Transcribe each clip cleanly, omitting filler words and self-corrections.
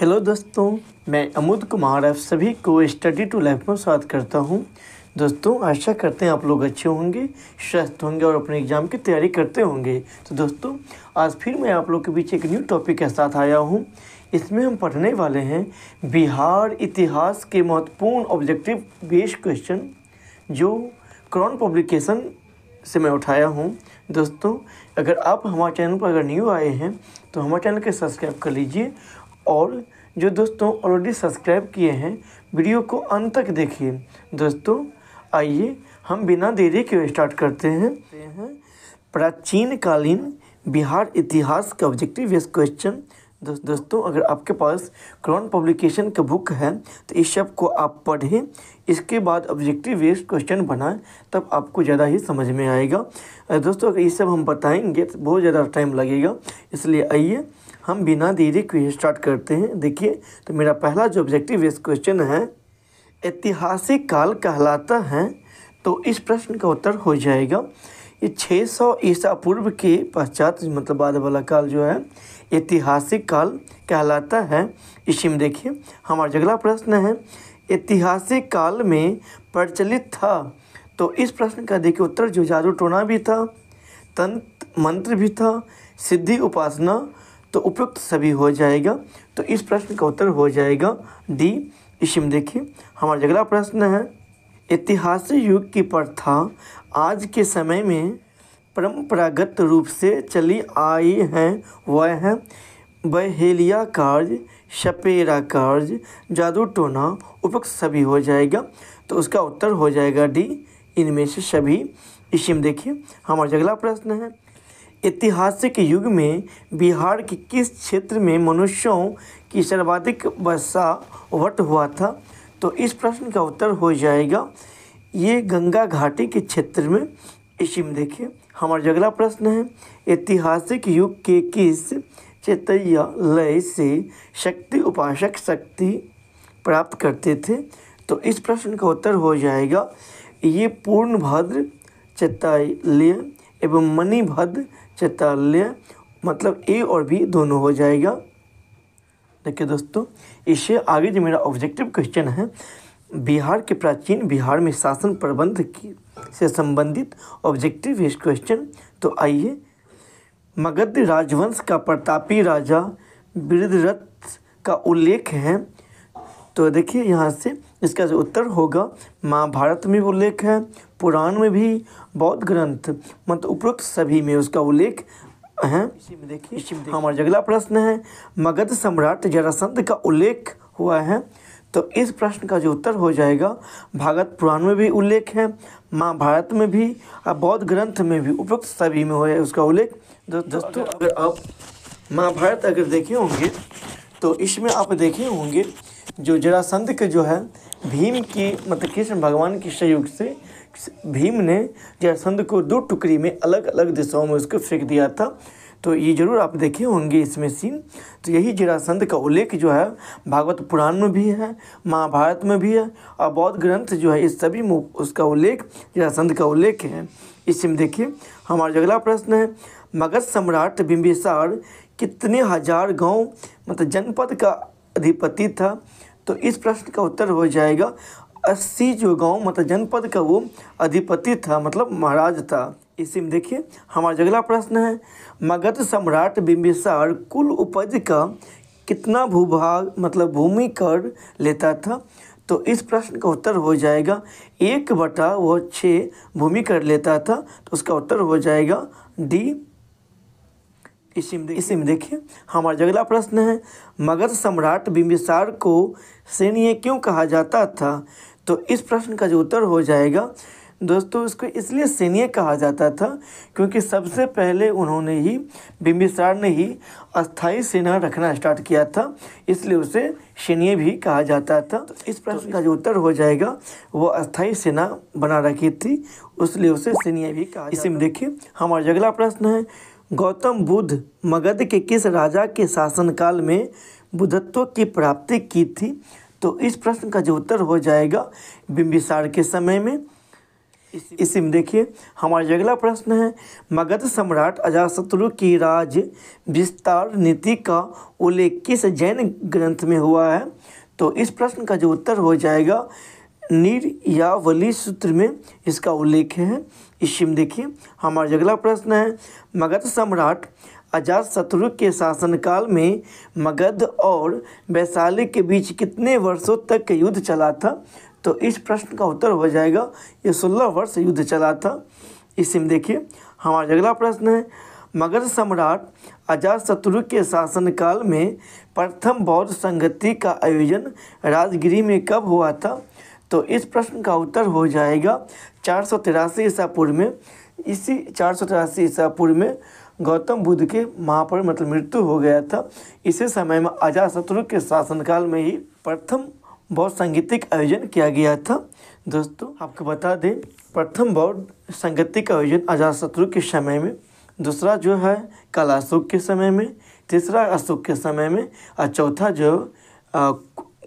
Hello दोस्तों, मैं अमुद कुमार आप सभी को स्टडी टू लाइफ में स्वागत करता हूं। दोस्तों, आशा करते हैं आप लोग अच्छे होंगे, स्वस्थ होंगे और अपने एग्ज़ाम की तैयारी करते होंगे। तो दोस्तों, आज फिर मैं आप लोग के बीच एक न्यू टॉपिक के साथ आया हूं। इसमें हम पढ़ने वाले हैं बिहार इतिहास के महत्वपूर्ण ऑब्जेक्टिव बेस्ड क्वेश्चन, जो क्रॉन पब्लिकेशन से मैं उठाया हूँ। दोस्तों, अगर आप हमारे चैनल पर अगर न्यू आए हैं तो हमारे चैनल को सब्सक्राइब कर लीजिए, और जो दोस्तों ऑलरेडी सब्सक्राइब किए हैं वीडियो को अंत तक देखिए। दोस्तों, आइए हम बिना देरी के स्टार्ट करते हैं। प्राचीन कालीन बिहार इतिहास का ऑब्जेक्टिव बेस्ड क्वेश्चन। दोस्तों, अगर आपके पास क्रॉन पब्लिकेशन का बुक है तो इस सब को आप पढ़ें, इसके बाद ऑब्जेक्टिव बेस्ड क्वेश्चन बनाएं, तब आपको ज़्यादा ही समझ में आएगा। दोस्तों, अगर ये सब हम बताएंगे तो बहुत ज़्यादा टाइम लगेगा, इसलिए आइए हम बिना देरी के स्टार्ट करते हैं। देखिए, तो मेरा पहला जो ऑब्जेक्टिव बेस्ड क्वेश्चन है, ऐतिहासिक काल कहलाता है। तो इस प्रश्न का उत्तर हो जाएगा ये 600 ईसा पूर्व के पश्चात, मतलब बाद वाला काल जो है ऐतिहासिक काल कहलाता है। इसी में देखिए हमारा अगला प्रश्न है, ऐतिहासिक काल में प्रचलित था। तो इस प्रश्न का देखिए उत्तर जो जादू टोना भी था, तंत्र मंत्र भी था, सिद्धि उपासना, तो उपयुक्त सभी हो जाएगा। तो इस प्रश्न का उत्तर हो जाएगा डी। इसी में देखिए हमारा अगला प्रश्न है, ऐतिहासिक युग की प्रथा आज के समय में परंपरागत रूप से चली आई है, वह है बहेलिया कार्य, सपेरा कार्य, जादू टोना, उपयुक्त सभी हो जाएगा। तो उसका उत्तर हो जाएगा डी, इनमें से सभी। इसी में देखिए हमारा अगला प्रश्न है, ऐतिहासिक युग में बिहार के किस क्षेत्र में मनुष्यों की सर्वाधिक बसावट हुआ था। तो इस प्रश्न का उत्तर हो जाएगा ये गंगा घाटी के क्षेत्र में। इसी में देखिए हमारा अगला प्रश्न है, ऐतिहासिक युग के किस चैत्यालय से शक्ति उपासक शक्ति प्राप्त करते थे। तो इस प्रश्न का उत्तर हो जाएगा ये पूर्णभद्र चैत्यालय एवं मणिभद्र चैत्यालय, मतलब ए और बी दोनों हो जाएगा। देखिए दोस्तों, इससे आगे जो मेरा ऑब्जेक्टिव क्वेश्चन है, बिहार के प्राचीन बिहार में शासन प्रबंध की से संबंधित ऑब्जेक्टिव बेस्ड क्वेश्चन। तो आइए, मगध राजवंश का प्रतापी राजा बृहद्रथ का उल्लेख है। तो देखिए यहाँ से इसका जो उत्तर होगा, महाभारत में उल्लेख है, पुराण में भी, बौद्ध ग्रंथ, मतलब उपरोक्त सभी में उसका उल्लेख है। देखिए हमारा अगला प्रश्न है, मगध सम्राट जरासंध का उल्लेख हुआ है। तो इस प्रश्न का जो उत्तर हो जाएगा, भागवत पुराण में भी उल्लेख है, महाभारत में भी और बौद्ध ग्रंथ में भी, उपरोक्त सभी में है उसका उल्लेख। दोस्तों, अगर आप महाभारत अगर देखे होंगे तो इसमें आप देखे होंगे जो जरासंध के जो है भीम की, मतलब कृष्ण भगवान के सहयोग से भीम ने जरासंध को 2 टुकड़ी में अलग अलग दिशाओं में उसको फेंक दिया था। तो ये जरूर आप देखे होंगे इसमें सीन। तो यही जरासंध का उल्लेख जो है भागवत पुराण में भी है, महाभारत में भी है, और बौद्ध ग्रंथ जो है इस सभी में उसका उल्लेख, जरासंध का उल्लेख है। इसमें देखिए हमारा अगला प्रश्न है, मगध सम्राट बिंबिसार कितने हजार गांव, मतलब जनपद का अधिपति था। तो इस प्रश्न का उत्तर हो जाएगा 80 जो गांव, मतलब जनपद का वो अधिपति था, मतलब महाराज था। इसी में देखिए हमारा अगला प्रश्न है, मगध सम्राट बिंबिसार कुल उपज का कितना भूभाग, मतलब भूमि कर लेता था। तो इस प्रश्न का उत्तर हो जाएगा 1/6 भूमि कर लेता था। तो उसका उत्तर हो जाएगा डी। इसी में देखिए हमारा अगला प्रश्न है, मगध सम्राट बिंबिसार को सैन्य क्यों कहा जाता था। तो इस प्रश्न का जो उत्तर हो जाएगा, दोस्तों, इसको इसलिए सैन्य कहा जाता था क्योंकि सबसे पहले उन्होंने ही, बिंबिसार ने ही अस्थाई सेना रखना स्टार्ट किया था, इसलिए उसे सैन्य भी कहा जाता था। तो इस प्रश्न का जो उत्तर हो जाएगा, वो अस्थाई सेना बना रखी थी, इसलिए उसे सैन्य भी कहा। इसी में देखिए हमारा अगला प्रश्न है, गौतम बुद्ध मगध के किस राजा के शासनकाल में बुद्धत्व की प्राप्ति की थी। तो इस प्रश्न का जो उत्तर हो जाएगा, बिंबिसार के समय में। इसी में देखिए हमारा जो अगला प्रश्न है, मगध सम्राट अजातशत्रु की राज विस्तार नीति का उल्लेख किस जैन ग्रंथ में हुआ है? तो इस प्रश्न का जो उत्तर हो जाएगा निर्यावली सूत्र में इसका उल्लेख है। इसी में देखिए हमारा जो अगला प्रश्न है, मगध सम्राट अजातशत्रु के शासनकाल में मगध और वैशाली के बीच कितने वर्षों तक युद्ध चला था? तो इस प्रश्न का उत्तर हो जाएगा ये 16 वर्ष युद्ध चला था। इसी में देखिए हमारा अगला प्रश्न है, मगध सम्राट अजातशत्रु के शासनकाल में प्रथम बौद्ध संगति का आयोजन राजगिरी में कब हुआ था? तो इस प्रश्न का उत्तर हो जाएगा 483 ईसा पूर्व में। इसी 483 ईसा पूर्व में गौतम बुद्ध के वहाँ पर मतलब मृत्यु हो गया था। इसी समय में अजातशत्रु के शासनकाल में ही प्रथम बौद्ध संगीतिक आयोजन किया गया था। दोस्तों आपको बता दें, प्रथम बौद्ध संगीतिक आयोजन अजातशत्रु के समय में, दूसरा जो है कल अशोक के समय में, तीसरा अशोक के समय में और चौथा जो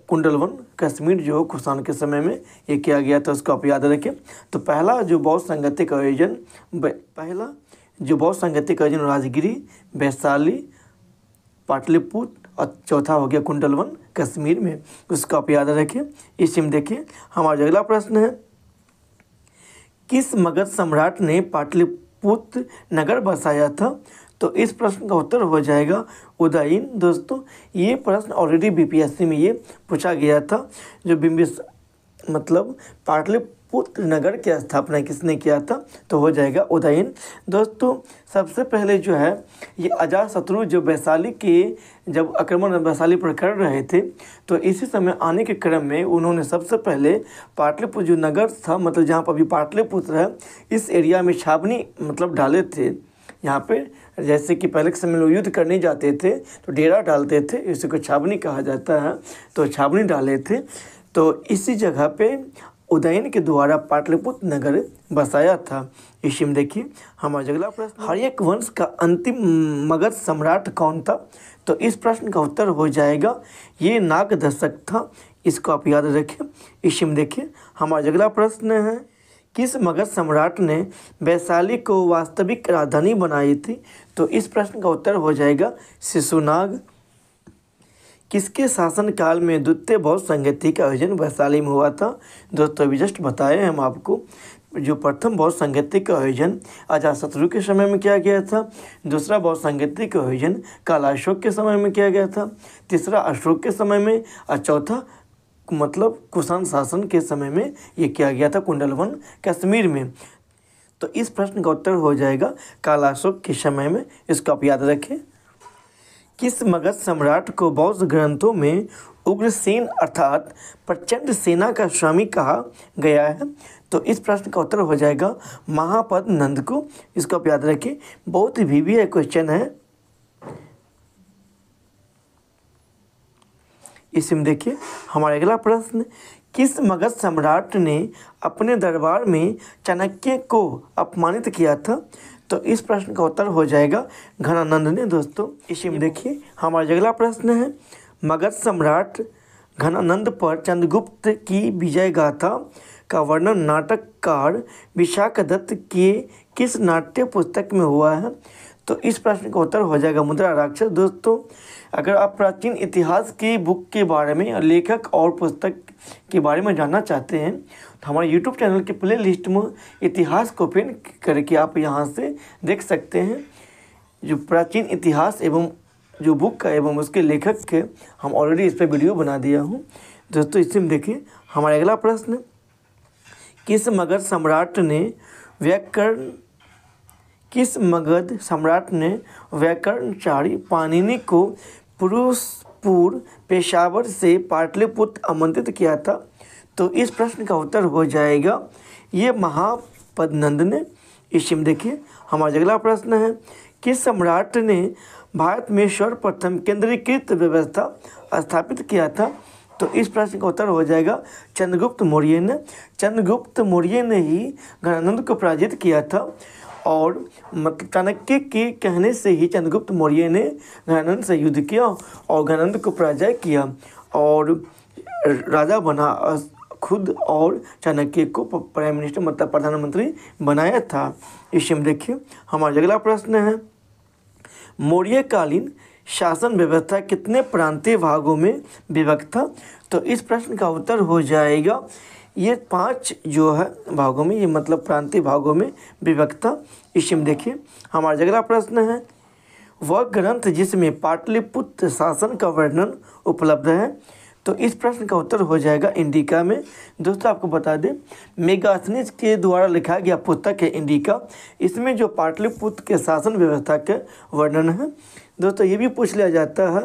कुंडलवन कश्मीर जो कुषाण के समय में ये किया गया था, उसको आप याद रखें। तो पहला जो बौद्ध संगीतिक आयोजन राजगिरी, वैशाली, पाटलिपुत्र और चौथा हो गया कुंडलवन कश्मीर में, उसको आप याद रखें। इसी में देखिए हमारा अगला प्रश्न है, किस मगध सम्राट ने पाटलिपुत्र नगर बसाया था? तो इस प्रश्न का उत्तर हो जाएगा उदयन। दोस्तों ये प्रश्न ऑलरेडी बीपीएससी में ये पूछा गया था, जो मतलब पाटलिपुत्र नगर की स्थापना किसने किया था? तो हो जाएगा उदयन। दोस्तों सबसे पहले जो है ये अजातशत्रु जो वैशाली के जब आक्रमण वैशाली पर कर रहे थे, तो इसी समय आने के क्रम में उन्होंने सबसे पहले पाटलिपुत्र जो नगर था, मतलब जहाँ पर अभी पाटलिपुत्र है, इस एरिया में छावनी मतलब डाले थे। यहाँ पे जैसे कि पहले के समय लोग युद्ध करने जाते थे तो डेरा डालते थे, इसी को छावनी कहा जाता है, तो छावनी डाले थे। तो इसी जगह पे उदयन के द्वारा पाटलिपुत्र नगर बसाया था। इसी में देखिए हमारा अगला प्रश्न, हर्यक वंश का अंतिम मगध सम्राट कौन था? तो इस प्रश्न का उत्तर हो जाएगा ये नागदशक था, इसको आप याद रखें। इसी में देखिए हमारा अगला प्रश्न है, किस मगध सम्राट ने वैशाली को वास्तविक राजधानी बनाई थी? तो इस प्रश्न का उत्तर हो जाएगा शिशुनाग। किसके शासनकाल में द्वितीय बौद्ध संगति का आयोजन वैशाली में हुआ था? दोस्तों अभी जस्ट बताए हम आपको, जो प्रथम बौद्ध संगति का आयोजन अजातशत्रु के समय में किया गया था, दूसरा बौद्ध संगति का आयोजन काल अशोक के समय में किया गया था, तीसरा अशोक के समय में और चौथा मतलब कुषाण शासन के समय में ये किया गया था कुंडलवन कश्मीर में। तो इस प्रश्न का उत्तर हो जाएगा काल अशोक के समय में, इसको आप याद रखें। किस मगध सम्राट को बौद्ध ग्रंथों में उग्रसेन अर्थात प्रचंड सेना का स्वामी कहा गया है? तो इस प्रश्न का उत्तर हो जाएगा महापद नंद को, इसको आप याद रखें। बहुत ही वीवीआई क्वेश्चन है। इसमें देखिए हमारा अगला प्रश्न, किस मगध सम्राट ने अपने दरबार में चाणक्य को अपमानित किया था? तो इस प्रश्न का उत्तर हो जाएगा घनानंद ने। दोस्तों इसी में देखिए हमारा अगला प्रश्न है, मगध सम्राट घनानंद पर चंद्रगुप्त की विजय गाथा का वर्णन नाटककार विशाखदत्त के किस नाट्य पुस्तक में हुआ है? तो इस प्रश्न का उत्तर हो जाएगा मुद्रा राक्षस। दोस्तों अगर आप प्राचीन इतिहास की बुक के बारे में, लेखक और पुस्तक के बारे में जानना चाहते हैं तो हमारे YouTube चैनल के प्ले लिस्ट में इतिहास को ओपन करके आप यहाँ से देख सकते हैं। जो प्राचीन इतिहास एवं जो बुक का एवं उसके लेखक के हम ऑलरेडी इस पर वीडियो बना दिया हूँ। दोस्तों इसमें देखिए हमारा अगला प्रश्न, किस मगध सम्राट ने व्याकरणचारी पाणिनि को पुरुषपुर पेशावर से पाटलिपुत्र आमंत्रित किया था? तो इस प्रश्न का उत्तर हो जाएगा ये महापद्नंद ने। इसी में देखिए हमारा अगला प्रश्न है, किस सम्राट ने भारत में सर्वप्रथम केंद्रीकृत व्यवस्था स्थापित किया था? तो इस प्रश्न का उत्तर हो जाएगा चंद्रगुप्त मौर्य ने। चंद्रगुप्त मौर्य ने ही घनानंद को पराजित किया था और मतलब चाणक्य के कहने से ही चंद्रगुप्त मौर्य ने घनानंद से युद्ध किया और घनानंद को पराजय किया और राजा बना खुद और चाणक्य को प्राइम मिनिस्टर मतलब प्रधानमंत्री बनाया था। इसी में देखिए हमारा अगला प्रश्न है, मौर्यकालीन शासन व्यवस्था कितने प्रांतीय भागों में विभक्त था? तो इस प्रश्न का उत्तर हो जाएगा ये 5 जो है भागों में, ये मतलब प्रांतीय भागों में विभक्त था। इसी में देखिए हमारा अगला प्रश्न है, वह ग्रंथ जिसमें पाटलिपुत्र शासन का वर्णन उपलब्ध है? तो इस प्रश्न का उत्तर हो जाएगा इंडिका में। दोस्तों आपको बता दें मेगास्थनीज के द्वारा लिखा गया पुस्तक है इंडिका, इसमें जो पाटलिपुत्र के शासन व्यवस्था के वर्णन है। दोस्तों ये भी पूछ लिया जाता है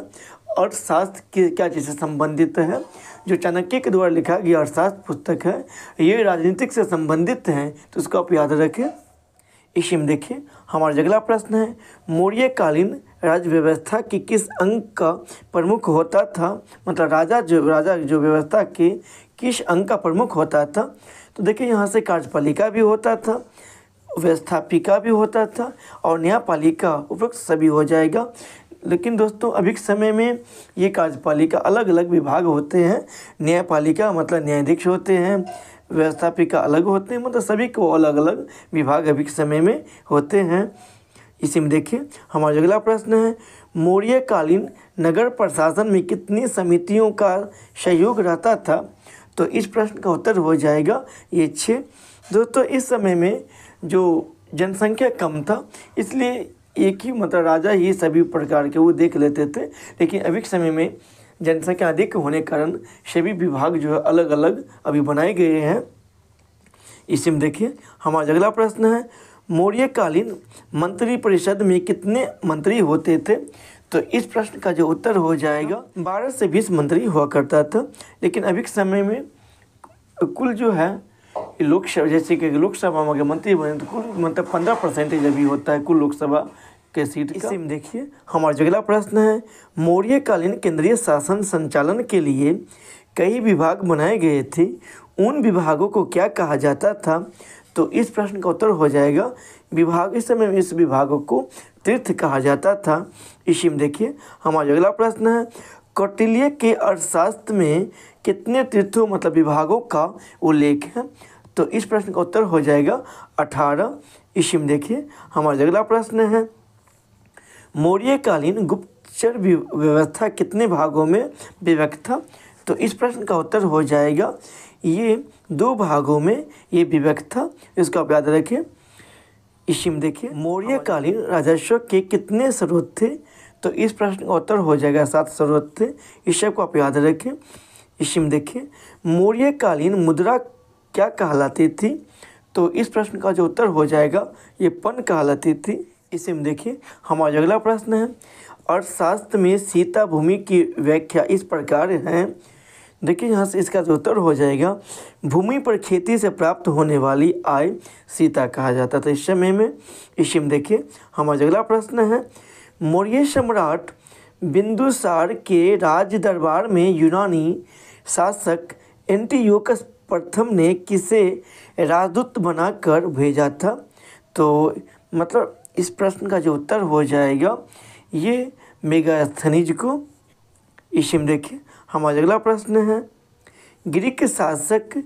अर्थशास्त्र के क्या चीज़ से संबंधित है? जो चाणक्य के द्वारा लिखा गया अर्थशास्त्र पुस्तक है ये राजनीतिक से संबंधित है, तो उसको आप याद रखें। इसी में देखिए हमारा अगला प्रश्न है, मौर्यकालीन राज्य व्यवस्था की किस अंग का प्रमुख होता था? मतलब राजा जो व्यवस्था के किस अंग का प्रमुख होता था? तो देखिए यहाँ से कार्यपालिका भी होता था, व्यवस्थापिका भी होता था और न्यायपालिका, उपरोक्त सभी हो जाएगा। लेकिन दोस्तों अभी के समय में ये कार्यपालिका अलग अलग विभाग होते हैं। न्यायपालिका मतलब न्यायाधीश होते हैं, व्यवस्थापिका अलग होते हैं, मतलब सभी को अलग अलग विभाग अभी के समय में होते हैं। इसी में देखिए हमारा अगला प्रश्न है, मौर्यकालीन नगर प्रशासन में कितनी समितियों का सहयोग रहता था? तो इस प्रश्न का उत्तर हो जाएगा ये 6। दोस्तों इस समय में जो जनसंख्या कम था इसलिए एक ही मतलब राजा ही सभी प्रकार के वो देख लेते थे, लेकिन अभी के समय में जनसंख्या अधिक होने के कारण सभी विभाग जो है अलग अलग अभी बनाए गए हैं। इसी में देखिए हमारा अगला प्रश्न है, मौर्यकालीन मंत्रिपरिषद में कितने मंत्री होते थे? तो इस प्रश्न का जो उत्तर हो जाएगा 12 से 20 मंत्री हुआ करता था, लेकिन अभी के समय में कुल जो है लोकसभा, जैसे कि लोकसभा में अगर मंत्री बने तो कुल मतलब 15% अभी होता है कुल लोकसभा के सीट का। इसी में देखिए हमारा अगला प्रश्न है, मौर्यकालीन केंद्रीय शासन संचालन के लिए कई विभाग बनाए गए थे, उन विभागों को क्या कहा जाता था? तो इस प्रश्न का उत्तर हो जाएगा विभाग, इस समय में इस विभागों को तीर्थ कहा जाता था। इसी में देखिए हमारा अगला प्रश्न है, कौटिल्य के अर्थशास्त्र में कितने तीर्थों मतलब विभागों का उल्लेख है? तो इस प्रश्न का उत्तर हो जाएगा 18। इसी में देखिए हमारा अगला प्रश्न है, मौर्यकालीन गुप्तचर व्यवस्था कितने भागों में विभक्त था? तो इस प्रश्न का उत्तर हो जाएगा ये 2 भागों में ये विभक्त था, इसको आप याद रखें। इसी में देखिए मौर्यकालीन राजस्व के कितने स्रोत थे? तो इस प्रश्न का उत्तर हो जाएगा 7 स्रोत थे, इस सब को आप याद रखें। इसी में देखिए मौर्यकालीन मुद्रा क्या कहलाती थी? तो इस प्रश्न का जो उत्तर हो जाएगा ये पन कहलाती थी। इसी में देखिए हमारा अगला प्रश्न है, अर्थशास्त्र में सीता भूमि की व्याख्या इस प्रकार है। देखिए यहाँ से इसका जो उत्तर हो जाएगा, भूमि पर खेती से प्राप्त होने वाली आय सीता कहा जाता था इस समय में। इसी में देखिए हमारा अगला प्रश्न है, मौर्य सम्राट बिंदुसार के राज दरबार में यूनानी शासक एंटियोकस प्रथम ने किसे राजदूत बनाकर भेजा था? तो मतलब इस प्रश्न का जो उत्तर हो जाएगा ये मेगास्थनीज को। इसी में देखिए हमारा अगला प्रश्न है, ग्रीक शासक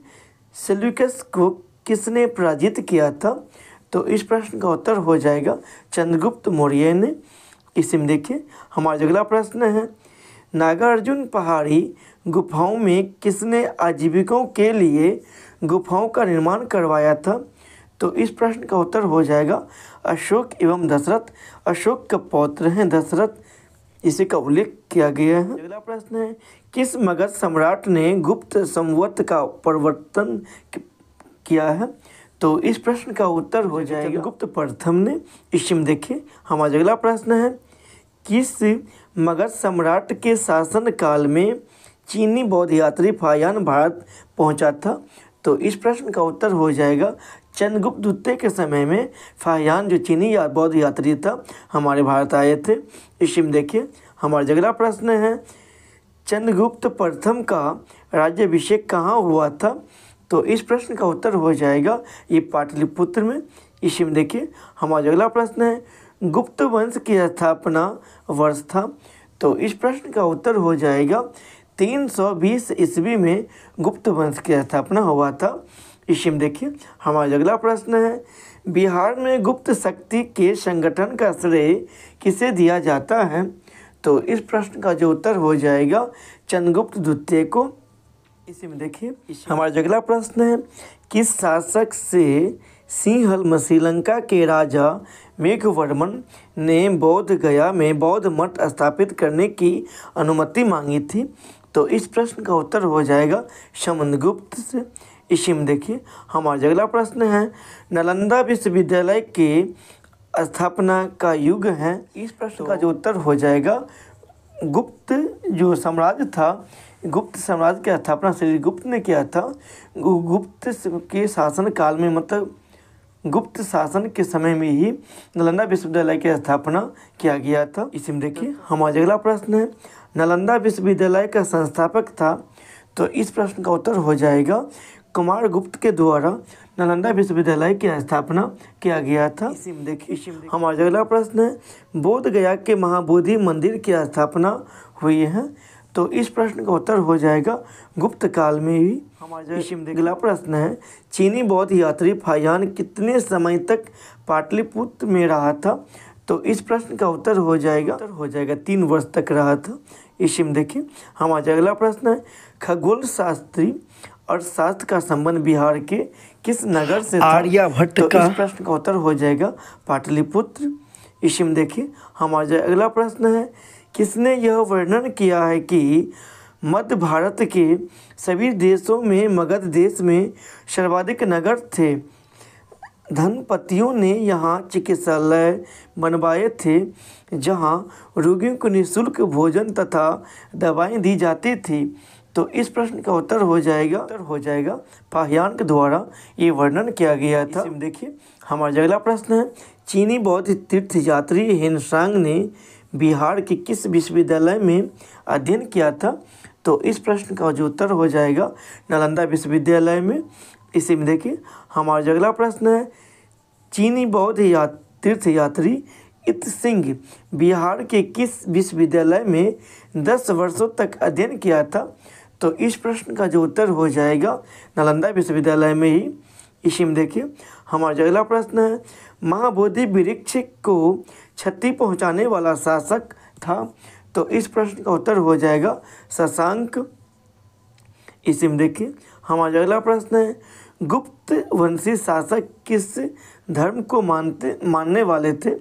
सेल्यूकस को किसने पराजित किया था? तो इस प्रश्न का उत्तर हो जाएगा चंद्रगुप्त मौर्य ने। इसी में देखिए हमारा अगला प्रश्न है, नागार्जुन पहाड़ी गुफाओं में किसने आजीविकों के लिए गुफाओं का निर्माण करवाया था? तो इस प्रश्न का उत्तर हो जाएगा अशोक एवं दशरथ। अशोक का पौत्र हैं दशरथ, इसी का उल्लेख किया गया है। अगला प्रश्न है, किस मगध सम्राट ने गुप्त संवत का प्रवर्तन किया है? तो इस प्रश्न का उत्तर हो जाएगा गुप्त प्रथम ने। इसी में देखिए हमारा अगला प्रश्न है, किस मगध सम्राट के शासन काल में चीनी बौद्ध यात्री फाहियान भारत पहुंचा था? तो इस प्रश्न का उत्तर हो जाएगा चंद्रगुप्त द्वितीय के समय में फाहियान जो चीनी या बौद्ध यात्री था हमारे भारत आए थे। इसी में देखिए हमारा अगला प्रश्न है, चंद्रगुप्त प्रथम का राज्याभिषेक कहाँ हुआ था? तो इस प्रश्न का उत्तर हो जाएगा ये पाटलिपुत्र में। इसी में देखिए हमारा अगला प्रश्न है, गुप्त वंश की स्थापना वर्ष था? तो इस प्रश्न का उत्तर हो जाएगा 320 ईस्वी में गुप्त वंश की स्थापना हुआ था। इसी में देखिए हमारा अगला प्रश्न है, बिहार में गुप्त शक्ति के संगठन का श्रेय किसे दिया जाता है? तो इस प्रश्न का जो उत्तर हो जाएगा चंद्रगुप्त द्वितीय को। इसी में देखिए हमारा अगला प्रश्न है, किस शासक से सिंहल श्रीलंका के राजा मेघवर्मन ने बोध गया में बौद्ध मठ स्थापित करने की अनुमति मांगी थी? तो इस प्रश्न का उत्तर हो जाएगा समुद्रगुप्त से। इसी में देखिए हमारा अगला प्रश्न है, नालंदा विश्वविद्यालय के स्थापना का युग है। इस प्रश्न का जो उत्तर हो जाएगा गुप्त जो साम्राज्य था, गुप्त साम्राज्य की स्थापना श्री गुप्त ने किया था। गुप्त के शासन काल में मतलब गुप्त शासन के समय में ही नालंदा विश्वविद्यालय की स्थापना किया गया था। इसी में देखिए हमारा अगला प्रश्न है, नालंदा विश्वविद्यालय का संस्थापक था? तो इस प्रश्न का उत्तर हो जाएगा कुमार गुप्त के द्वारा नालंदा विश्वविद्यालय की स्थापना किया गया था। इसी में देखिए हमारा अगला प्रश्न है, बोध गया के महाबोधि मंदिर की स्थापना हुई है? तो इस प्रश्न का उत्तर हो जाएगा गुप्त काल में ही। हमारा अगला प्रश्न है, चीनी बौद्ध यात्री फाहियान कितने समय तक पाटलिपुत्र में रहा था? तो इस प्रश्न का उत्तर हो जाएगा 3 वर्ष तक रहा था। इसी में देखिए हमारा अगला प्रश्न है, खगोल शास्त्री और शास्त्र का संबंध बिहार के किस नगर से था? आर्यभट्ट तो इस प्रश्न का उत्तर हो जाएगा पाटलिपुत्र। इसी में देखिए हमारा अगला प्रश्न है, किसने यह वर्णन किया है कि मध्य भारत के सभी देशों में मगध देश में सर्वाधिक नगर थे? धनपतियों ने यहाँ चिकित्सालय बनवाए थे जहाँ रोगियों को निःशुल्क भोजन तथा दवाएं दी जाती थी। तो इस प्रश्न का उत्तर हो जाएगा फाहियान के द्वारा ये वर्णन किया गया था। देखिए हमारा अगला प्रश्न है, चीनी बौद्ध तीर्थयात्री हिनसांग ने बिहार के किस विश्वविद्यालय में अध्ययन किया था? तो इस प्रश्न का जो उत्तर हो जाएगा नालंदा विश्वविद्यालय में। इसी में देखिए हमारा अगला प्रश्न है, चीनी बौद्ध तीर्थयात्री इत सिंह बिहार के किस विश्वविद्यालय में 10 वर्षों तक अध्ययन किया था? तो इस प्रश्न का जो उत्तर हो जाएगा नालंदा विश्वविद्यालय में ही। इसी में देखिए हमारा अगला प्रश्न है, महाबोधि वृक्ष को क्षति पहुंचाने वाला शासक था? तो इस प्रश्न का उत्तर हो जाएगा शशांक। इसी में देखिए हमारा अगला प्रश्न है, गुप्त वंशी शासक किस धर्म को मानने वाले थे?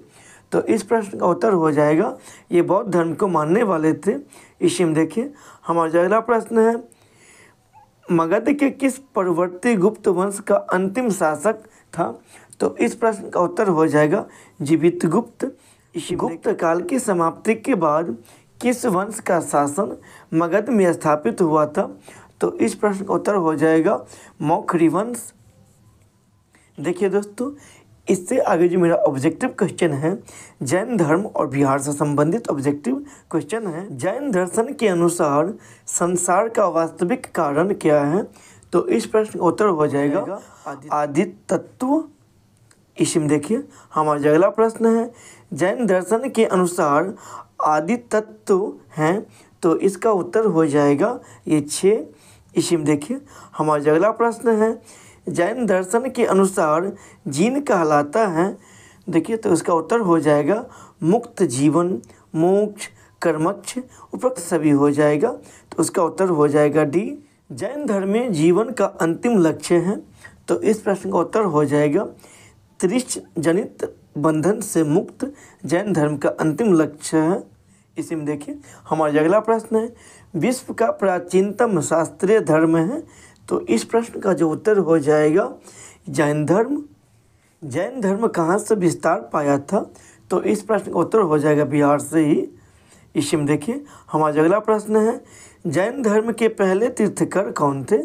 तो इस प्रश्न का उत्तर हो जाएगा ये बौद्ध धर्म को मानने वाले थे। इसी में देखिए हमारा अगला प्रश्न है, मगध के किस परवर्ती गुप्त वंश का अंतिम शासक था? तो इस प्रश्न का उत्तर हो जाएगा जीवितगुप्त। गुप्त काल की समाप्ति के बाद किस वंश का शासन मगध में स्थापित हुआ था? तो इस प्रश्न का उत्तर हो जाएगा मौखरी वंश। देखिए दोस्तों, इससे आगे जो मेरा ऑब्जेक्टिव क्वेश्चन है जैन धर्म और बिहार से संबंधित ऑब्जेक्टिव क्वेश्चन है, जैन दर्शन के अनुसार संसार का वास्तविक कारण क्या है? तो इस प्रश्न का उत्तर हो जाएगा आदि तत्व। इसी में देखिए हमारा अगला प्रश्न है, जैन दर्शन के अनुसार आदि तत्व हैं? तो इसका उत्तर हो जाएगा ये 6। इसी में देखिए हमारा अगला प्रश्न है, जैन दर्शन के अनुसार जीन कहलाता है? देखिए तो इसका उत्तर हो जाएगा मुक्त जीवन, मोक्ष, कर्मक्ष, उपरोक्त सभी हो जाएगा। तो उसका उत्तर हो जाएगा डी। जैन धर्म में जीवन का अंतिम लक्ष्य है? तो इस प्रश्न का उत्तर हो जाएगा त्रिश जनित बंधन से मुक्त जैन धर्म का अंतिम लक्ष्य है। इसी में देखिए हमारा अगला प्रश्न है, विश्व का प्राचीनतम शास्त्रीय धर्म है? तो इस प्रश्न का जो उत्तर हो जाएगा जैन धर्म। जैन धर्म कहाँ से विस्तार पाया था? तो इस प्रश्न का उत्तर हो जाएगा बिहार से ही। इसी में देखिए हमारा अगला प्रश्न है, जैन धर्म के पहले तीर्थकर कौन थे?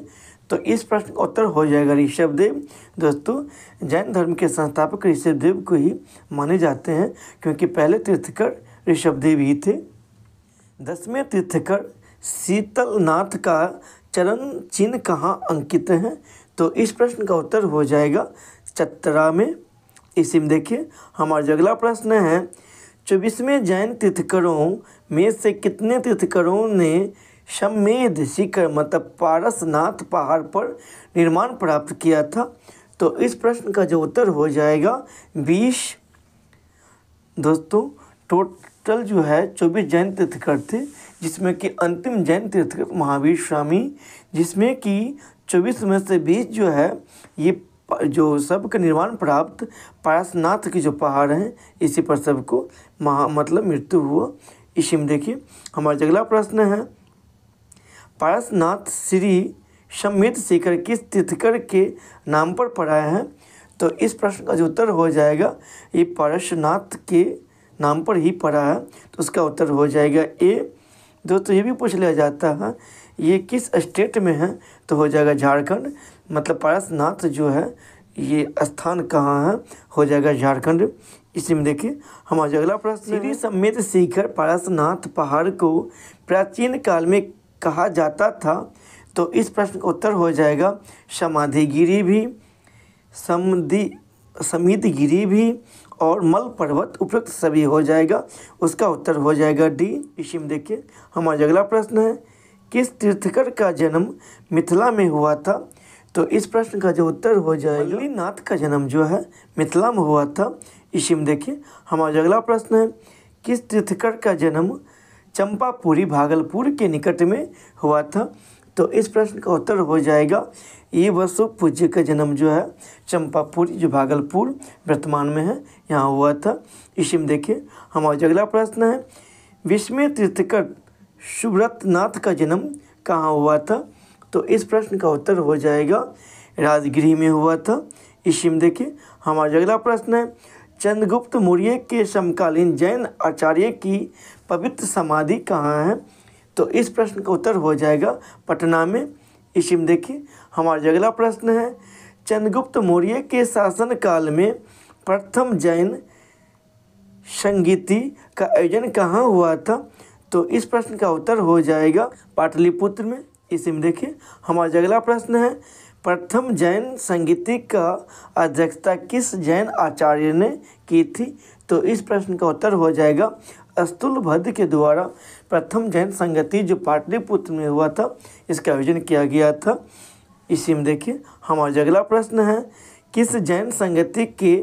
तो इस प्रश्न का उत्तर हो जाएगा ऋषभदेव। दोस्तों, जैन धर्म के संस्थापक ऋषभदेव को ही माने जाते हैं क्योंकि पहले तीर्थकर ऋषभदेव ही थे। 10वें तीर्थकर शीतलनाथ का चरण चिन्ह कहाँ अंकित है? तो इस प्रश्न का उत्तर हो जाएगा चतरा में। इसी में देखिए हमारा अगला प्रश्न है, 24वें जैन तीर्थकरों में से कितने तीर्थकरों ने सम्मेद शिखर मतलब पारसनाथ पहाड़ पर निर्माण प्राप्त किया था? तो इस प्रश्न का जो उत्तर हो जाएगा 20। दोस्तों टोटल जो है 24 जैन तीर्थकर थे, जिसमें कि अंतिम जैन तीर्थकर महावीर स्वामी, जिसमें कि 24 में से 20 जो है ये जो सबका निर्माण प्राप्त पारसनाथ की जो पहाड़ हैं इसी पर सबको मतलब मृत्यु हुआ। इसी में देखिए हमारा अगला प्रश्न है, पारसनाथ श्री सम्मेद शिखर किस तीर्थकर के नाम पर पड़ा है? तो इस प्रश्न का जो उत्तर हो जाएगा ये पारसनाथ के नाम पर ही पड़ा है, तो उसका उत्तर हो जाएगा ए। दोस्तों ये भी पूछ लिया जाता है ये किस स्टेट में है? तो हो जाएगा झारखंड, मतलब पारसनाथ जो है ये स्थान कहाँ है? हो जाएगा झारखंड। इसी में देखिए हमारा अगला प्रश्न, श्री सम्मेद शिखर पारसनाथ पहाड़ को प्राचीन काल में कहा जाता था? तो इस प्रश्न का उत्तर हो जाएगा समाधिगिरी भी, समितगिरी भी और मल पर्वत, उपरोक्त सभी हो जाएगा। उसका उत्तर हो जाएगा डी। इसी में देखिए हमारा अगला प्रश्न है, किस तीर्थकर का जन्म मिथिला में हुआ था? तो इस प्रश्न का जो उत्तर हो जाएगा मल्लीनाथ का जन्म जो है मिथिला में हुआ था। इसी में देखिए हमारा अगला प्रश्न है, किस तीर्थकर का जन्म चंपापुरी भागलपुर के निकट में हुआ था? तो इस प्रश्न का उत्तर हो जाएगा ये वसु पूज्य का जन्म जो है चंपापुरी जो भागलपुर वर्तमान में है यहाँ हुआ था। इसी में देखिए हमारा अगला प्रश्न है, विस्मय तीर्थकर सुब्रतनाथ का जन्म कहाँ हुआ था? तो इस प्रश्न का उत्तर हो जाएगा राजगृह में हुआ था। इसी में देखिए हमारा अगला प्रश्न है, चंद्रगुप्त मौर्य के समकालीन जैन आचार्य की पवित्र समाधि कहाँ है? तो इस प्रश्न का उत्तर हो जाएगा पटना में। इसी में देखिए हमारा अगला प्रश्न है, चंद्रगुप्त मौर्य के शासन काल में प्रथम जैन संगीति का आयोजन कहाँ हुआ था? तो इस प्रश्न का उत्तर हो जाएगा पाटलिपुत्र में। इसी में देखिए हमारा अगला प्रश्न है, प्रथम जैन संगीति का अध्यक्षता किस जैन आचार्य ने की थी? तो इस प्रश्न का उत्तर हो जाएगा स्तुलभद्र के द्वारा प्रथम जैन संगति जो पाटलिपुत्र में हुआ था इसका आयोजन किया गया था। इसी में देखिए हमारा अगला प्रश्न है, किस जैन संगति के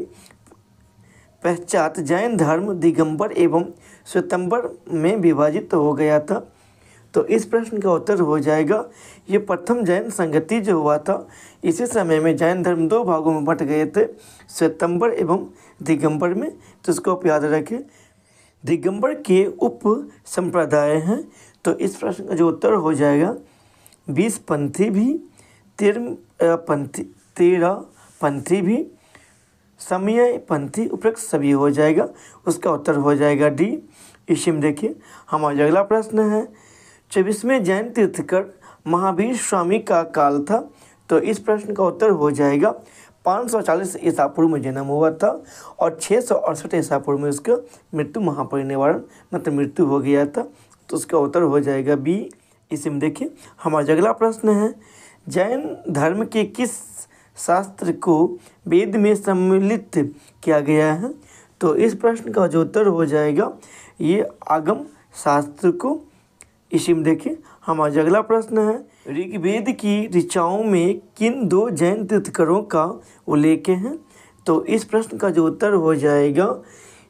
पश्चात जैन धर्म दिगंबर एवं श्वेतंबर में विभाजित हो गया था? तो इस प्रश्न का उत्तर हो जाएगा ये प्रथम जैन संगति जो हुआ था इसी समय में जैन धर्म दो भागों में बंट गए थे, श्वेतंबर एवं दिगंबर में। तो इसको आप याद रखें, दिगंबर के उप संप्रदाय हैं। तो इस प्रश्न का जो उत्तर हो जाएगा 20 पंथी भी, 13 पंथी भी, समय पंथी, उपरोक्त सभी हो जाएगा। उसका उत्तर हो जाएगा डी। इसी में देखिए हमारा अगला प्रश्न है, 24वें जैन तीर्थकर महावीर स्वामी का काल था? तो इस प्रश्न का उत्तर हो जाएगा 540 ईसा पूर्व में जन्म हुआ था और 668 ईसा पूर्व में उसका मृत्यु महापरिनिर्वाण मतलब मृत्यु हो गया था। तो उसका उत्तर हो जाएगा बी। इसी में देखिए हमारा अगला प्रश्न है, जैन धर्म के किस शास्त्र को वेद में सम्मिलित किया गया है? तो इस प्रश्न का जो उत्तर हो जाएगा ये आगम शास्त्र को। इसी में देखिए हमारा अगला प्रश्न है, ऋग्वेद की ऋचाओं में किन दो जैन तीर्थकरों का उल्लेख है? तो इस प्रश्न का जो उत्तर हो जाएगा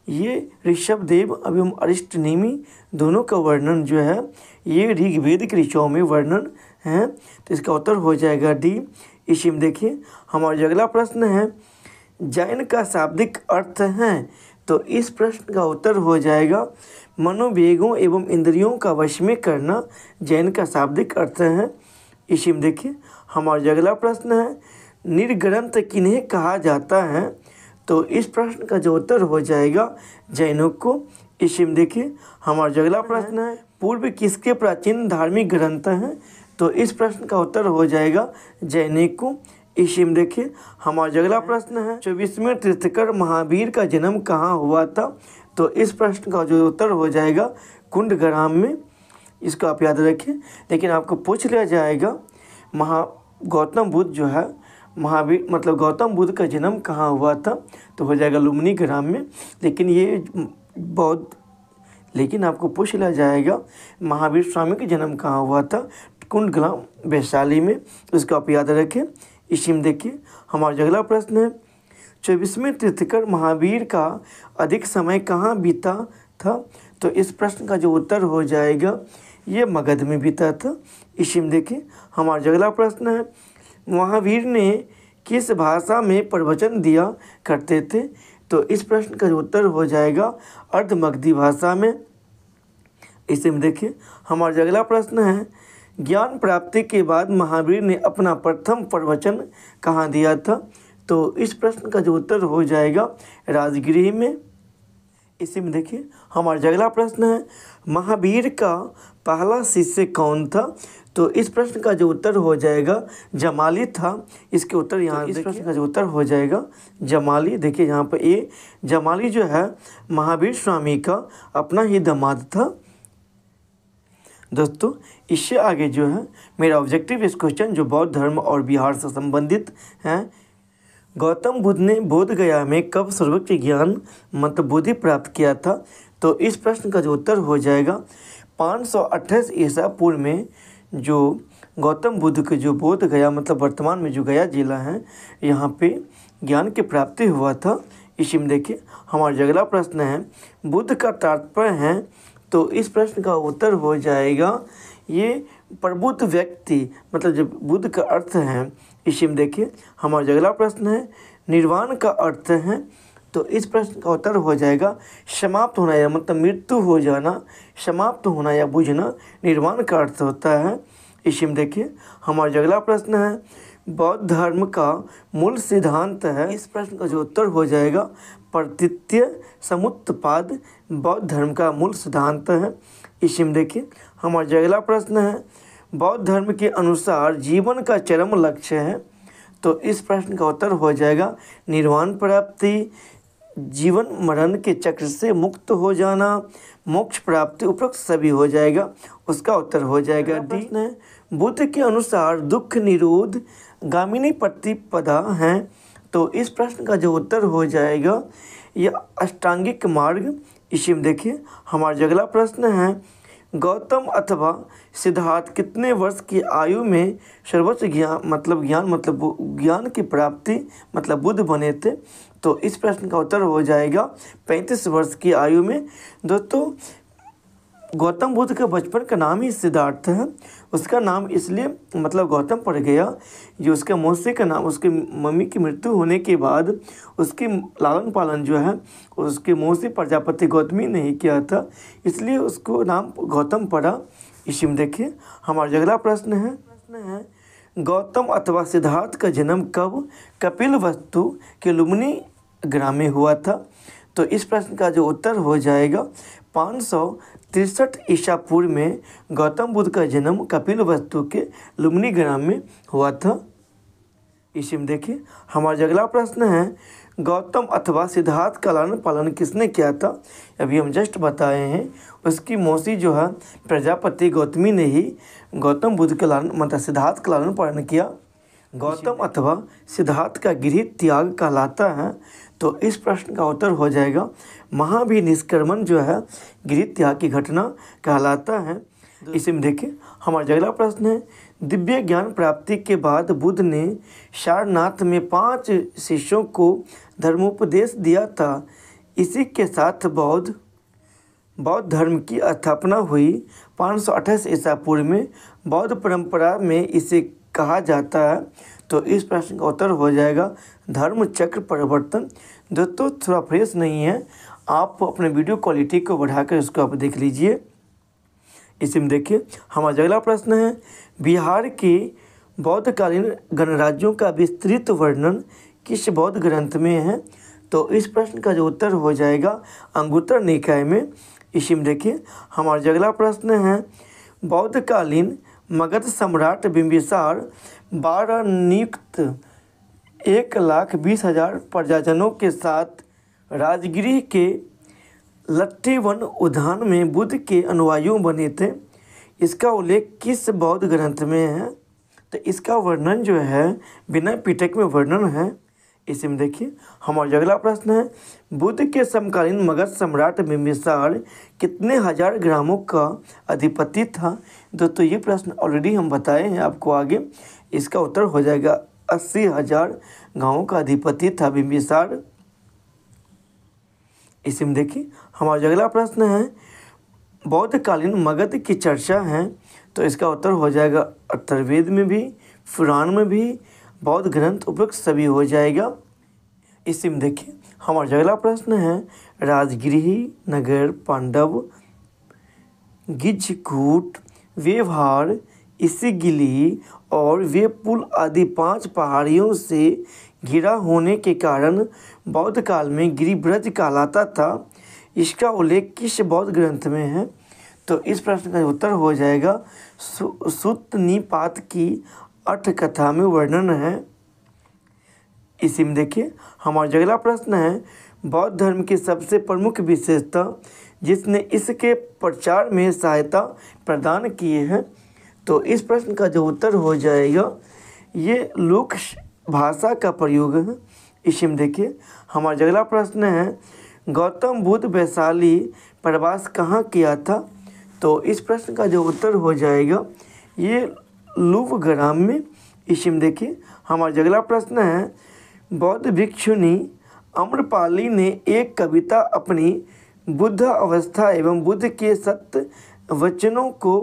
ये ऋषभदेव एवं अरिष्टनेमी दोनों का वर्णन जो है ये ऋग्वेद की ऋचाओं में वर्णन है। तो इसका उत्तर हो जाएगा डी। इसी में देखिए हमारा अगला प्रश्न है, जैन का शाब्दिक अर्थ है? तो इस प्रश्न का उत्तर हो जाएगा मनोवेगों एवं इंद्रियों का वश में करना जैन का शाब्दिक अर्थ है। इसी में देखिए हमारा अगला प्रश्न है, निर्ग्रंथ किन्हें कहा जाता है? तो इस प्रश्न का जो उत्तर हो जाएगा जैनों को। इसी में देखिए हमारा अगला प्रश्न है, पूर्व किसके प्राचीन धार्मिक ग्रंथ हैं? तो इस प्रश्न का उत्तर हो जाएगा जैनिक को। इसी में देखिए हमारा अगला प्रश्न है, 24वें तीर्थकर महावीर का जन्म कहाँ हुआ था? तो इस प्रश्न का जो उत्तर हो जाएगा कुंडग्राम में। इसको आप याद रखें। लेकिन आपको पूछ लिया जाएगा गौतम बुद्ध जो है महावीर मतलब गौतम बुद्ध का जन्म कहाँ हुआ था? तो हो जाएगा लुम्बिनी ग्राम में। लेकिन ये बौद्ध लेकिन आपको पूछ लिया जाएगा महावीर स्वामी का जन्म कहाँ हुआ था, कुंडग्राम वैशाली में, उसको आप याद रखें। इसी में देखिए हमारा अगला प्रश्न है 24वें तीर्थंकर महावीर का अधिक समय कहाँ बीता था। तो इस प्रश्न का जो उत्तर हो जाएगा ये मगध में बीता था। इसी में देखिए हमारा अगला प्रश्न है महावीर ने किस भाषा में प्रवचन दिया करते थे। तो इस प्रश्न का जो उत्तर हो जाएगा अर्धमगधी भाषा में। इसी में देखिए हमारा अगला प्रश्न है ज्ञान प्राप्ति के बाद महावीर ने अपना प्रथम प्रवचन कहाँ दिया था। तो इस प्रश्न का जो उत्तर हो जाएगा राजगृह में। इसी में देखिए हमारा अगला प्रश्न है महावीर का पहला शिष्य कौन था। तो इस प्रश्न का जो उत्तर हो जाएगा जमाली था। इसके उत्तर यहाँ इस प्रश्न का जो उत्तर हो जाएगा जमाली। देखिए यहाँ पर ये जमाली जो है महावीर स्वामी का अपना ही दामाद था। दोस्तों इससे आगे जो है मेरा ऑब्जेक्टिव इस क्वेश्चन जो बौद्ध धर्म और बिहार से संबंधित हैं। गौतम बुद्ध ने बोध गया में कब सर्वोच्च ज्ञान मतलब बुद्धि प्राप्त किया था। तो इस प्रश्न का जो उत्तर हो जाएगा 528 ईसा पूर्व में जो गौतम बुद्ध के जो बोध गया मतलब वर्तमान में जो गया जिला है यहाँ पे ज्ञान की प्राप्ति हुआ था। इसी में देखिए हमारा अगला प्रश्न है बुद्ध का तात्पर्य है। तो इस प्रश्न का उत्तर हो जाएगा ये प्रबुद्ध व्यक्ति मतलब जब बुद्ध का अर्थ है। इसी में देखिए हमारा अगला प्रश्न है निर्वाण का अर्थ है। तो इस प्रश्न का उत्तर हो जाएगा समाप्त होना या मतलब मृत्यु हो जाना, समाप्त होना या बुझना निर्वाण का अर्थ होता है। इसी में देखिए हमारा अगला प्रश्न है बौद्ध धर्म का मूल सिद्धांत है। इस प्रश्न का जो उत्तर हो जाएगा प्रतित्य समुत्पाद बौद्ध धर्म का मूल सिद्धांत है। इसी में देखिए हमारा अगला प्रश्न है बौद्ध धर्म के अनुसार जीवन का चरम लक्ष्य है। तो इस प्रश्न का उत्तर हो जाएगा निर्वाण प्राप्ति, जीवन मरण के चक्र से मुक्त हो जाना, मोक्ष प्राप्ति, उपरोक्त सभी हो जाएगा। उसका उत्तर हो जाएगा डी। बुद्ध के अनुसार दुख निरोध गामिनी प्रतिपदा है। तो इस प्रश्न का जो उत्तर हो जाएगा यह अष्टांगिक मार्ग। इसी में देखिए हमारा अगला प्रश्न है गौतम अथवा सिद्धार्थ कितने वर्ष की आयु में सर्वोच्च ज्ञान की प्राप्ति मतलब बुद्ध बने थे। तो इस प्रश्न का उत्तर हो जाएगा 35 वर्ष की आयु में। दोस्तों गौतम बुद्ध का बचपन का नाम ही सिद्धार्थ है। उसका नाम इसलिए मतलब गौतम पड़ गया जो उसके मौसी का नाम उसके मम्मी की मृत्यु होने के बाद उसकी लालन पालन जो है उसके मौसी प्रजापति गौतमी ने ही किया था, इसलिए उसको नाम गौतम पड़ा। इसी में देखिए हमारा अगला प्रश्न है गौतम अथवा सिद्धार्थ का जन्म कब कपिलवस्तु के लुम्बिनी ग्राम में हुआ था। तो इस प्रश्न का जो उत्तर हो जाएगा 563 ईसा पूर्व में गौतम बुद्ध का जन्म कपिलवस्तु के लुम्बिनी ग्राम में हुआ था। इसी में देखिए हमारा अगला प्रश्न है गौतम अथवा सिद्धार्थ का लालन पालन किसने किया था। अभी हम जस्ट बताए हैं उसकी मौसी जो है प्रजापति गौतमी ने ही गौतम बुद्ध के लालन मतलब सिद्धार्थ का लालन पालन किया। गौतम अथवा सिद्धार्थ का गृह त्याग कहलाता है। तो इस प्रश्न का उत्तर हो जाएगा महाभिनिष्क्रमण जो है गृह त्याग की घटना कहलाता है। इसी में देखिए हमारा अगला प्रश्न है दिव्य ज्ञान प्राप्ति के बाद बुद्ध ने सारनाथ में 5 शिष्यों को धर्मोपदेश दिया था। इसी के साथ बौद्ध धर्म की स्थापना हुई। 528 ईसा पूर्व में बौद्ध परंपरा में इसे कहा जाता है। तो इस प्रश्न का उत्तर हो जाएगा धर्म चक्र परिवर्तन। दोस्तों थोड़ा फ्रेश नहीं है, आप अपने वीडियो क्वालिटी को बढ़ाकर इसको आप देख लीजिए। इसी में देखिए हमारा अगला प्रश्न है बिहार के बौद्धकालीन गणराज्यों का विस्तृत वर्णन किस बौद्ध ग्रंथ में है। तो इस प्रश्न का जो उत्तर हो जाएगा अंगुत्तर निकाय में। इसी में देखिए हमारा अगला प्रश्न है बौद्धकालीन मगध सम्राट बिंबिसार 12 नियुक्त 1,20,000 प्रजाजनों के साथ राजगृह के लट्ठी वन उद्यान में बुद्ध के अनुयायी बने थे। इसका उल्लेख किस बौद्ध ग्रंथ में है। तो इसका वर्णन जो है विनय पिटक में वर्णन है। इसमें देखिए हमारा जो अगला प्रश्न है, बुद्ध के समकालीन मगध सम्राट बिंबिसार कितने हजार ग्रामों का अधिपति था। दोस्तों ये प्रश्न ऑलरेडी हम बताए हैं आपको आगे। इसका उत्तर हो जाएगा 80,000 गांवों का अधिपति था बिंबिसार। इसमें देखिए हमारा जो अगला प्रश्न है, बौद्धकालीन मगध की चर्चा है, तो इसका उत्तर हो जाएगा अथर्ववेद में भी, पुराण में भी, बौद्ध ग्रंथ उपयुक्त सभी हो जाएगा। इसमें देखिए हमारा जो अगला प्रश्न है, राजगृही नगर पांडव गिज्जकूट व्यवहार इसिगिली और वेपुल आदि 5 पहाड़ियों से घिरा होने के कारण बौद्ध काल में गिरिब्रज कहलाता था। इसका उल्लेख किस बौद्ध ग्रंथ में है। तो इस प्रश्न का उत्तर हो जाएगा सुत्त निपात की अट्ठकथा में वर्णन है। इसी में देखिए हमारा जो अगला प्रश्न है, बौद्ध धर्म की सबसे प्रमुख विशेषता जिसने इसके प्रचार में सहायता प्रदान की है। तो इस प्रश्न का जो उत्तर हो जाएगा ये लोक भाषा का प्रयोग है। इसी में देखिए हमारा जो अगला प्रश्न है, गौतम बुद्ध वैशाली प्रवास कहाँ किया था। तो इस प्रश्न का जो उत्तर हो जाएगा ये लुवग्राम में। इसी में देखिए हमारा जो अगला प्रश्न है, बौद्ध भिक्षुनी अम्रपाली ने एक कविता अपनी बुद्ध अवस्था एवं बुद्ध के सत्य वचनों को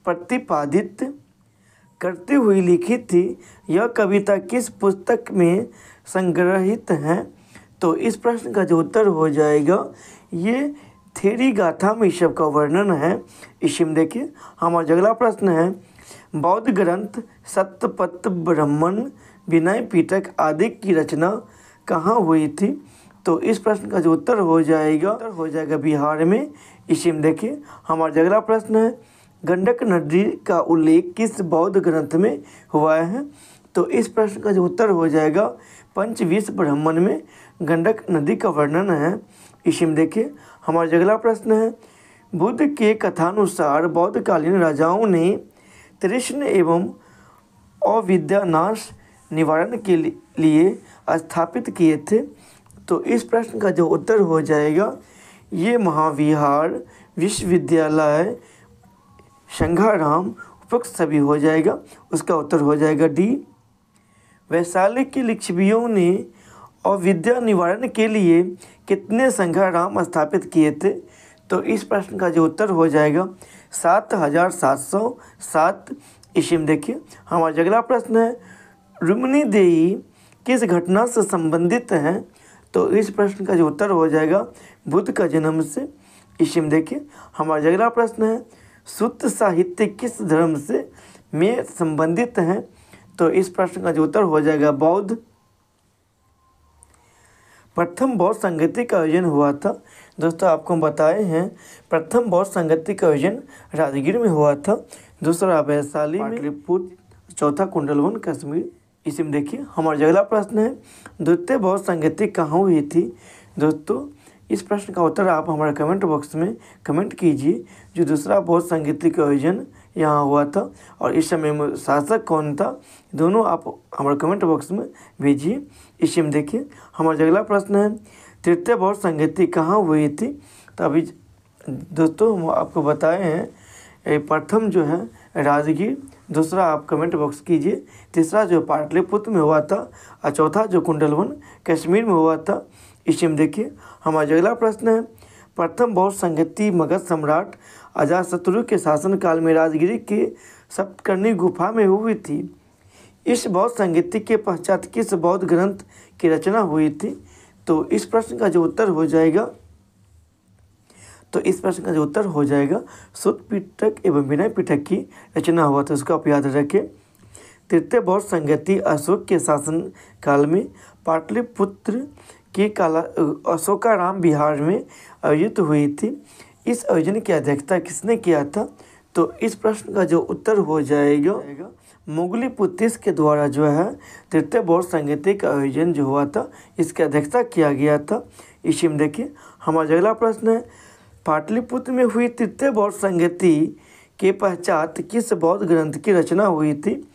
प्रतिपादित करते हुए लिखी थी। यह कविता किस पुस्तक में संग्रहित है। तो इस प्रश्न का जो उत्तर हो जाएगा ये थेरी गाथा में इस सब का वर्णन है। इसी में देखिए हमारा अगला प्रश्न है, बौद्ध ग्रंथ सत्यपत ब्राह्मण विनय पिटक आदि की रचना कहाँ हुई थी। तो इस प्रश्न का जो उत्तर हो जाएगा बिहार में। इसी में देखिए हमारा अगला प्रश्न है, गंडक नदी का उल्लेख किस बौद्ध ग्रंथ में हुआ है। तो इस प्रश्न का जो उत्तर हो जाएगा पंचविंश ब्राह्मण में गंडक नदी का वर्णन है। इसी में देखिए हमारा अगला प्रश्न है, बुद्ध के कथानुसार बौद्धकालीन राजाओं ने तृष्ण एवं अविद्यानाश निवारण के लिए स्थापित किए थे। तो इस प्रश्न का जो उत्तर हो जाएगा ये महाविहार विश्वविद्यालय संघाराम उपयुक्त सभी हो जाएगा। उसका उत्तर हो जाएगा डी। वैशाली के लिच्छवियों ने अविद्या निवारण के लिए कितने संघाराम स्थापित किए थे। तो इस प्रश्न का जो उत्तर हो जाएगा 7,707। इसी में देखिए हमारा अगला प्रश्न है, रुक्मिणी देवी किस घटना से संबंधित हैं। तो इस प्रश्न का जो उत्तर हो जाएगा बुद्ध का जन्म से। इसी में देखिए हमारा अगला प्रश्न है, सूत्र साहित्य किस धर्म से में संबंधित हैं। तो इस प्रश्न का जो उत्तर हो जाएगा बौद्ध। प्रथम बौद्ध संगति का आयोजन हुआ था। दोस्तों आपको हम बताए हैं प्रथम बौद्ध संगति का आयोजन राजगीर में हुआ था, दूसरा वैशाली में, पाटलिपुत्र, चौथा कुंडलवन कश्मीर। इसी में देखिए हमारा अगला प्रश्न है, द्वितीय बौद्ध संगति कहाँ हुई थी। दोस्तों इस प्रश्न का उत्तर आप हमारे कमेंट बॉक्स में कमेंट कीजिए। जो दूसरा बौद्ध संगति का आयोजन यहाँ हुआ था और इस समय में शासक कौन था, दोनों आप हमारे कमेंट बॉक्स में भेजिए। इसी में देखिए हमारा अगला प्रश्न है, तृतीय बौद्ध संगति कहाँ हुई थी। तो अभी दोस्तों हम आपको बताए हैं प्रथम जो है राजगीर, दूसरा आप कमेंट बॉक्स कीजिए, तीसरा जो पाटलिपुत्र में हुआ था और चौथा जो कुंडलवन कश्मीर में हुआ था। इसी में देखिए हमारा अगला प्रश्न है, प्रथम बौद्ध संगति मगध सम्राट अजातशत्रु के शासनकाल में राजगिरी के सप्तकर्णी गुफा में हुई थी। इस बौद्ध संगति के पश्चात किस बौद्ध ग्रंथ की रचना हुई थी। तो इस प्रश्न का जो उत्तर हो जाएगा सुत्त पिटक एवं विनय पिटक की रचना हुआ था, उसको आप याद रखें। तृतीय बौद्ध संगति अशोक के शासन काल में पाटलिपुत्र के अशोकाराम बिहार में आयोजित हुई थी। इस आयोजन की अध्यक्षता किसने किया था। तो इस प्रश्न का जो उत्तर हो जाएगा मुगली पुत्तिस के द्वारा जो है तृतीय बौद्ध संगति का आयोजन जो हुआ था इसकी अध्यक्षता किया गया था। इसी में देखिए हमारा अगला प्रश्न है, पाटलिपुत्र में हुई तृतीय बौद्ध संगति के पश्चात किस बौद्ध ग्रंथ की रचना हुई थी।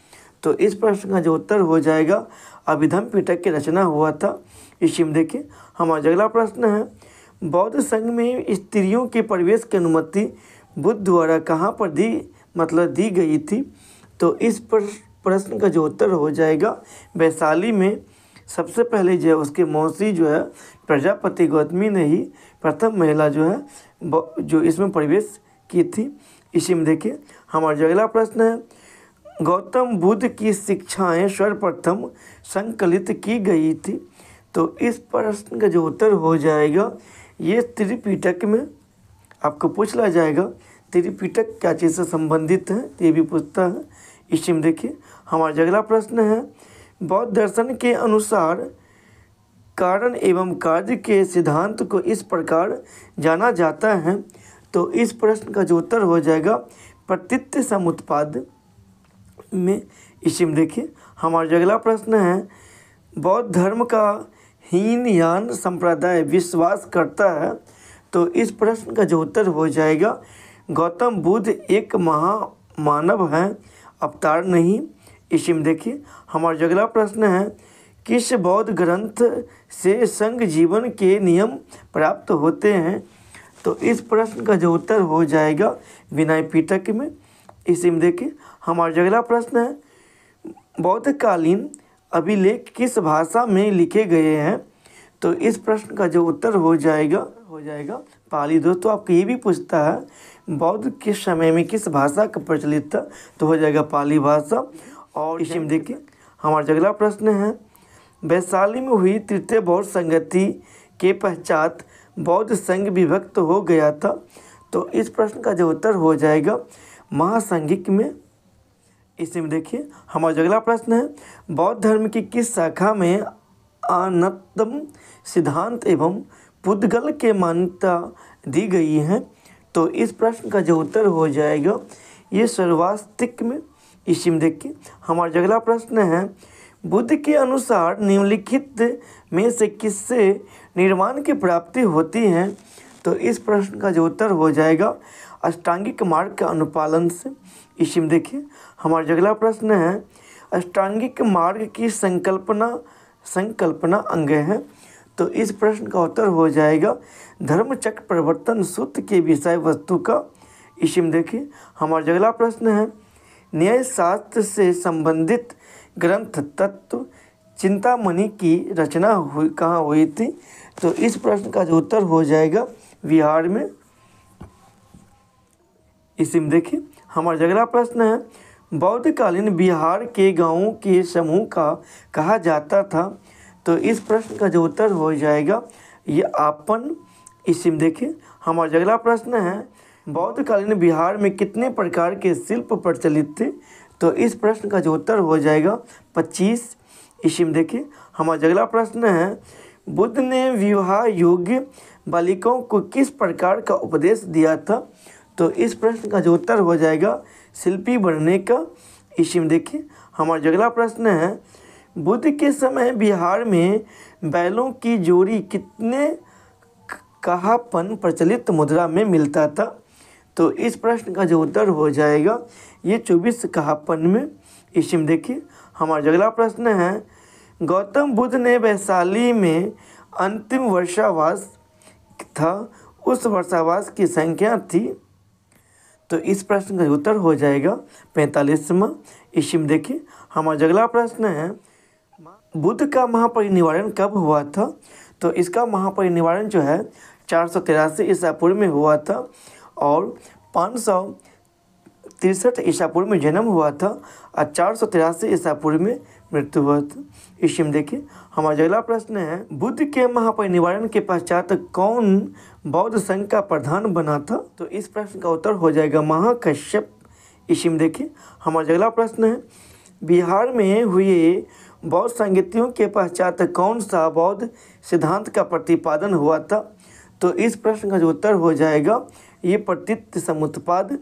तो इस प्रश्न का जो उत्तर हो जाएगा अभिधम पिटक की रचना हुआ था। इसी में देखिए हमारा अगला प्रश्न है, बौद्ध संघ में स्त्रियों के प्रवेश की अनुमति बुद्ध द्वारा कहाँ पर दी गई थी। तो इस प्रश्न का जो उत्तर हो जाएगा वैशाली में। सबसे पहले जो है उसके मौसी जो है प्रजापति गौतमी ने ही प्रथम महिला जो है जो इसमें प्रवेश की थी। इसी में देखिए हमारा जो अगला प्रश्न है, गौतम बुद्ध की शिक्षाएं सर्वप्रथम संकलित की गई थी। तो इस प्रश्न का जो उत्तर हो जाएगा ये त्रिपिटक में आपको पूछ लिया जाएगा। त्रिपिटक क्या चीज़ से संबंधित है ये भी पूछता है। इसी में देखिए हमारा अगला प्रश्न है, बौद्ध दर्शन के अनुसार कारण एवं कार्य के सिद्धांत को इस प्रकार जाना जाता है। तो इस प्रश्न का जो उत्तर हो जाएगा प्रतीत्य समुत्पाद में। इसी में देखिए हमारा अगला प्रश्न है, बौद्ध धर्म का हीनयान संप्रदाय विश्वास करता है। तो इस प्रश्न का जो उत्तर हो जाएगा गौतम बुद्ध एक महामानव हैं, अवतार नहीं। इसी में देखिए हमारा अगला प्रश्न है, किस बौद्ध ग्रंथ से संघ जीवन के नियम प्राप्त होते हैं। तो इस प्रश्न का जो उत्तर हो जाएगा विनय पिटक में। इसी में देखिए हमारा अगला प्रश्न है, बौद्धकालीन अभिलेख किस भाषा में लिखे गए हैं। तो इस प्रश्न का जो उत्तर हो जाएगा पाली। दोस्तों आपको ये भी पूछता है बौद्ध किस समय में किस भाषा का प्रचलित था, तो हो जाएगा पाली भाषा। और इसी में देखिए हमारा अगला प्रश्न है, वैशाली में हुई तृतीय बौद्ध संगति के पश्चात बौद्ध संघ विभक्त हो गया था। तो इस प्रश्न का जो उत्तर हो जाएगा महासंघिक में। इसी में देखिए हमारा अगला प्रश्न है, बौद्ध धर्म की किस शाखा में अनंतम सिद्धांत एवं पुद्गल के मान्यता दी गई है। तो इस प्रश्न का जो उत्तर हो जाएगा ये सर्वास्तिक में। इसी में देखिए हमारा अगला प्रश्न है, बुद्ध के अनुसार निम्नलिखित में से किससे निर्वाण की प्राप्ति होती है। तो इस प्रश्न का जो उत्तर हो जाएगा अष्टांगिक मार्ग के अनुपालन से। इसी में देखिए हमारा अगला प्रश्न है, अष्टांगिक मार्ग की संकल्पना अंग है। तो इस प्रश्न का उत्तर हो जाएगा धर्मचक्र प्रवर्तन सूत्र के विषय वस्तु का। इसी में देखिए हमारा अगला प्रश्न है, न्याय शास्त्र से संबंधित ग्रंथ तत्व चिंतामणि की रचना कहाँ हुई थी। तो इस प्रश्न का जो उत्तर हो जाएगा बिहार में। इसी में देखिए हमारा अगला प्रश्न है, बौद्धकालीन बिहार के गांवों के समूह का कहा जाता था। तो इस प्रश्न का जो उत्तर हो जाएगा ये आपन। इसी में देखिए हमारा अगला प्रश्न है, बौद्धकालीन बिहार में कितने प्रकार के शिल्प प्रचलित थे। तो इस प्रश्न का जो उत्तर हो जाएगा 25। इसी में देखिए हमारा अगला प्रश्न है, बुद्ध ने विवाह योग्य बालिकाओं को किस प्रकार का उपदेश दिया था। तो इस प्रश्न का जो उत्तर हो जाएगा शिल्पी बनने का। इसी में देखिए हमारा अगला प्रश्न है, बुद्ध के समय बिहार में बैलों की जोड़ी कितने कहापन प्रचलित मुद्रा में मिलता था। तो इस प्रश्न का जो उत्तर हो जाएगा ये 24 कहापन में। इसी में देखिए हमारा अगला प्रश्न है, गौतम बुद्ध ने वैशाली में अंतिम वर्षावास था, उस वर्षावास की संख्या थी। तो इस प्रश्न का उत्तर हो जाएगा 45वां। इसी में देखिए हमारा अगला प्रश्न है, बुद्ध का महापरिनिर्वाण कब हुआ था। तो इसका महापरिनिर्वाण जो है 483 ईसा पूर्व में हुआ था और 563 ईसा पूर्व में जन्म हुआ था और 483 ईसा पूर्व में मृत्यु हुआ था। इसी में देखिए हमारा अगला प्रश्न है, बुद्ध के महापरिनिर्वाण के पश्चात कौन बौद्ध संघ का प्रधान बना था। तो इस प्रश्न का उत्तर हो जाएगा महाकश्यप। इसी में देखिए हमारा अगला प्रश्न है, बिहार में हुए बौद्ध संगतियों के पश्चात कौन सा बौद्ध सिद्धांत का प्रतिपादन हुआ था। तो इस प्रश्न का जो उत्तर हो जाएगा ये प्रतीत समुत्पाद।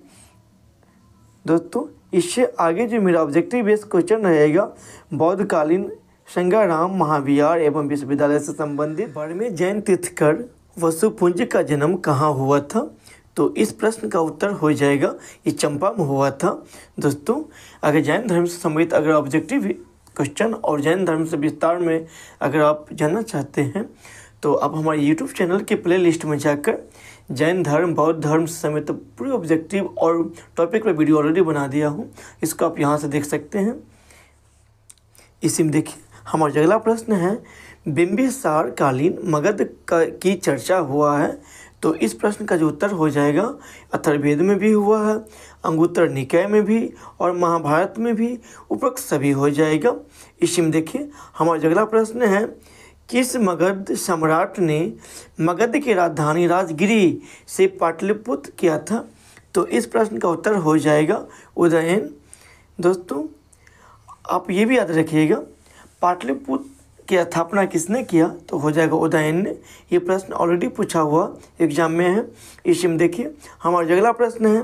दोस्तों इससे आगे जो मेरा ऑब्जेक्टिव बेस्ड क्वेश्चन रहेगा, बौद्धकालीन संज्ञाराम महाविहार एवं विश्वविद्यालय से संबंधित बाड़मेर जैन तीर्थकर वसुपुंज का जन्म कहाँ हुआ था। तो इस प्रश्न का उत्तर हो जाएगा ये चंपा में हुआ था। दोस्तों अगर जैन धर्म से संबंधित अगर ऑब्जेक्टिव क्वेश्चन और जैन धर्म से विस्तार में अगर आप जानना चाहते हैं तो आप हमारे यूट्यूब चैनल के प्ले लिस्ट में जाकर जैन धर्म, बौद्ध धर्म समेत पूरे ऑब्जेक्टिव और टॉपिक पर वीडियो ऑलरेडी बना दिया हूँ, इसको आप यहाँ से देख सकते हैं। इसी में देखिए हमारा अगला प्रश्न है, बिंबिसार कालीन मगध की चर्चा हुआ है। तो इस प्रश्न का जो उत्तर हो जाएगा अथर्ववेद में भी हुआ है, अंगुत्तर निकाय में भी और महाभारत में भी, उपरोक्त सभी हो जाएगा। इसी में देखिए हमारा अगला प्रश्न है, किस मगध सम्राट ने मगध की राजधानी राजगिरी से पाटलिपुत्र किया था? तो इस प्रश्न का उत्तर हो जाएगा उदयन। दोस्तों आप ये भी याद रखिएगा पाटलिपुत्र की स्थापना किसने किया? तो हो जाएगा उदयन ने। ये प्रश्न ऑलरेडी पूछा हुआ एग्जाम में है। इसी में देखिए हमारा अगला प्रश्न है,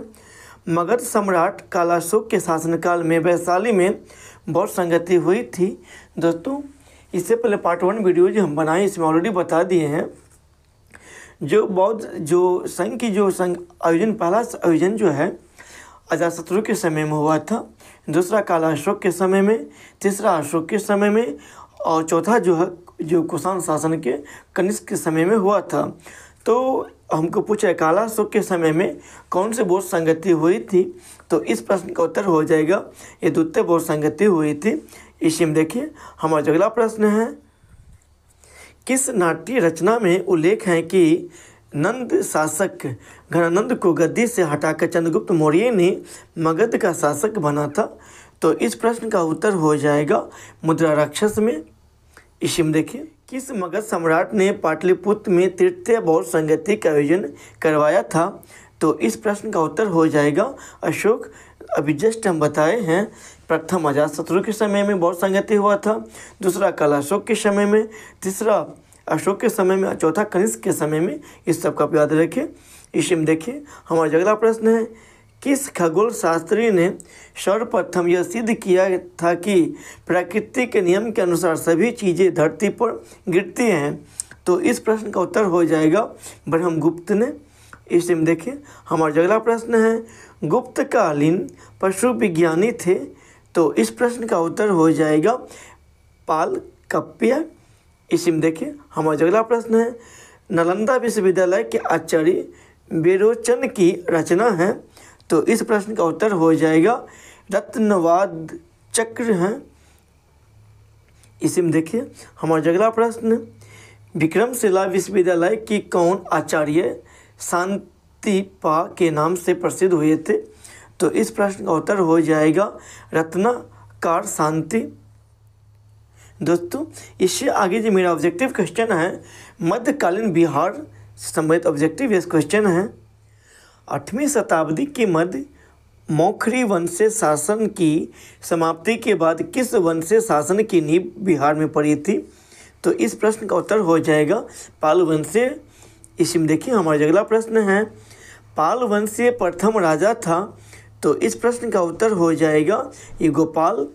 मगध सम्राट कालाशोक के शासनकाल में वैशाली में बौद्ध संगति हुई थी। दोस्तों इससे पहले पार्ट 1 वीडियो जो हम बनाए इसमें ऑलरेडी बता दिए हैं, जो बौद्ध जो संघ की जो संघ आयोजन, पहला आयोजन जो है अजातशत्रु के समय में हुआ था, दूसरा कालाशोक के समय में, तीसरा अशोक के समय में और चौथा जो है जो कुषाण शासन के कनिष्क के समय में हुआ था। तो हमको पूछा है कालाशोक के समय में कौन से बौद्ध संगति हुई थी? तो इस प्रश्न का उत्तर हो जाएगा ये द्वितीय बौद्ध संगति हुई थी। इसी में देखिए हमारा अगला प्रश्न है, किस नाट्य रचना में उल्लेख है कि नंद शासक घनानंद को गद्दी से हटाकर चंद्रगुप्त मौर्य ने मगध का शासक बना था? तो इस प्रश्न का उत्तर हो जाएगा मुद्रा राक्षस में। इसी में देखिए किस मगध सम्राट ने पाटलिपुत्र में तृतीय बौद्ध संगति का आयोजन करवाया था? तो इस प्रश्न का उत्तर हो जाएगा अशोक। अभी जस्ट हम बताए हैं, प्रथम अजातशत्रु के समय में बौद्ध संगति हुआ था, दूसरा कालाशोक के समय में, तीसरा अशोक के समय में, चौथा कनिष्क के समय में। इस सब का आप याद रखें। इसी में देखिए हमारा अगला प्रश्न है, किस खगोल शास्त्री ने सर्वप्रथम यह सिद्ध किया था कि प्रकृति के नियम के अनुसार सभी चीज़ें धरती पर गिरती हैं? तो इस प्रश्न का उत्तर हो जाएगा ब्रह्मगुप्त ने। इसी में देखिए हमारा अगला प्रश्न है, गुप्तकालीन पशु विज्ञानी थे? तो इस प्रश्न का उत्तर हो जाएगा पाल कप्य। इसी में देखिए हमारा अगला प्रश्न है, नालंदा विश्वविद्यालय के आचार्य विरोचन की रचना है? तो इस प्रश्न का उत्तर हो जाएगा रत्नवाद चक्र है। इसी में देखिए हमारा अगला प्रश्न, विक्रमशिला विश्वविद्यालय की कौन आचार्य शांतिपा के नाम से प्रसिद्ध हुए थे? तो इस प्रश्न का उत्तर हो जाएगा रत्नाकर शांति। दोस्तों इससे आगे जो मेरा ऑब्जेक्टिव क्वेश्चन है, मध्यकालीन बिहार से संबंधित ऑब्जेक्टिव ये क्वेश्चन है, 8वीं शताब्दी के मध्य मौखरी वंशीय शासन की समाप्ति के बाद किस वंशीय शासन की नींव बिहार में पड़ी थी? तो इस प्रश्न का उत्तर हो जाएगा पाल वंशीय। इसी में देखिए हमारा अगला प्रश्न है, पाल वंशीय प्रथम राजा था? तो इस प्रश्न का उत्तर हो जाएगा ये गोपाल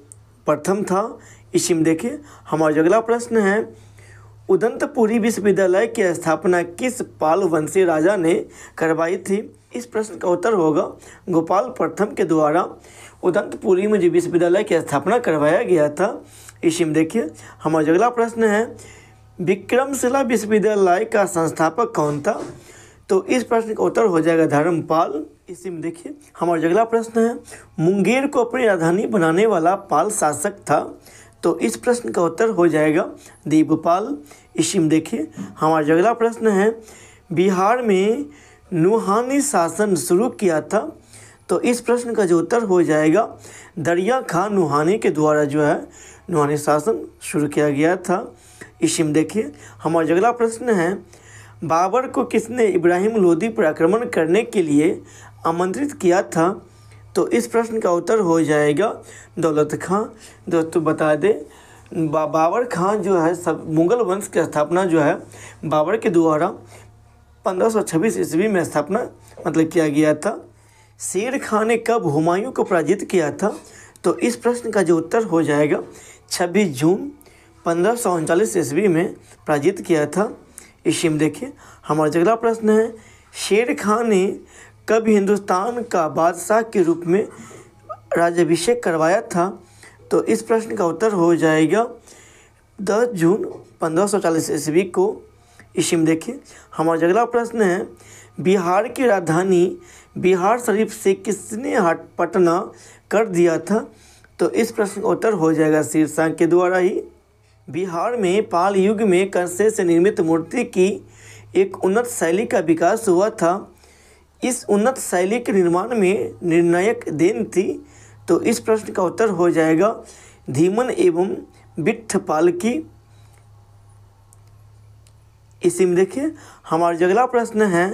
प्रथम था। इसी में देखिए हमारा अगला प्रश्न है, उदंतपुरी विश्वविद्यालय की स्थापना किस पाल वंशीय राजा ने करवाई थी? इस प्रश्न का उत्तर होगा गोपाल प्रथम के द्वारा उदंतपुरी में जो विश्वविद्यालय की स्थापना करवाया गया था। इसी में देखिए हमारा अगला प्रश्न है, विक्रमशिला विश्वविद्यालय का संस्थापक कौन था? तो इस प्रश्न का उत्तर हो जाएगा धर्मपाल। इसी में देखिए हमारा अगला प्रश्न है, मुंगेर को अपनी राजधानी बनाने वाला पाल शासक था? तो इस प्रश्न का उत्तर हो जाएगा दीपपाल। इसी में देखिए हमारा अगला प्रश्न है, बिहार में नुहानी शासन शुरू किया था? तो इस प्रश्न का जो उत्तर हो जाएगा दरिया खान नुहानी के द्वारा जो है नुहानी शासन शुरू किया गया था। इसी में देखिए हमारा अगला प्रश्न है, बाबर को किसने इब्राहिम लोदी पर आक्रमण करने के लिए आमंत्रित किया था? तो इस प्रश्न का उत्तर हो जाएगा दौलत खां। दोस्तों बता दें बाबर खान जो है सब मुगल वंश की स्थापना जो है बाबर के द्वारा 1526 ईस्वी में स्थापना किया गया था। शेर खान ने कब हुमायूं को पराजित किया था? तो इस प्रश्न का जो उत्तर हो जाएगा 26 जून 1539 ईस्वी में पराजित किया था। इसी में देखिए हमारा अगला प्रश्न है, शेर खान ने कब हिंदुस्तान का बादशाह के रूप में राज्याभिषेक करवाया था? तो इस प्रश्न का उत्तर हो जाएगा 10 जून 1540 ईस्वी को। इसी में देखिए हमारा अगला प्रश्न है, बिहार की राजधानी बिहार शरीफ से किसने पटना कर दिया था? तो इस प्रश्न का उत्तर हो जाएगा शीर्षांक के द्वारा ही। बिहार में पाल युग में कंसे से निर्मित मूर्ति की एक उन्नत शैली का विकास हुआ था। इस उन्नत शैली के निर्माण में निर्णायक देन थी। तो इस प्रश्न का उत्तर हो जाएगा धीमन एवं विट्ठपाल की। इसी में देखिए हमारा अगला प्रश्न है,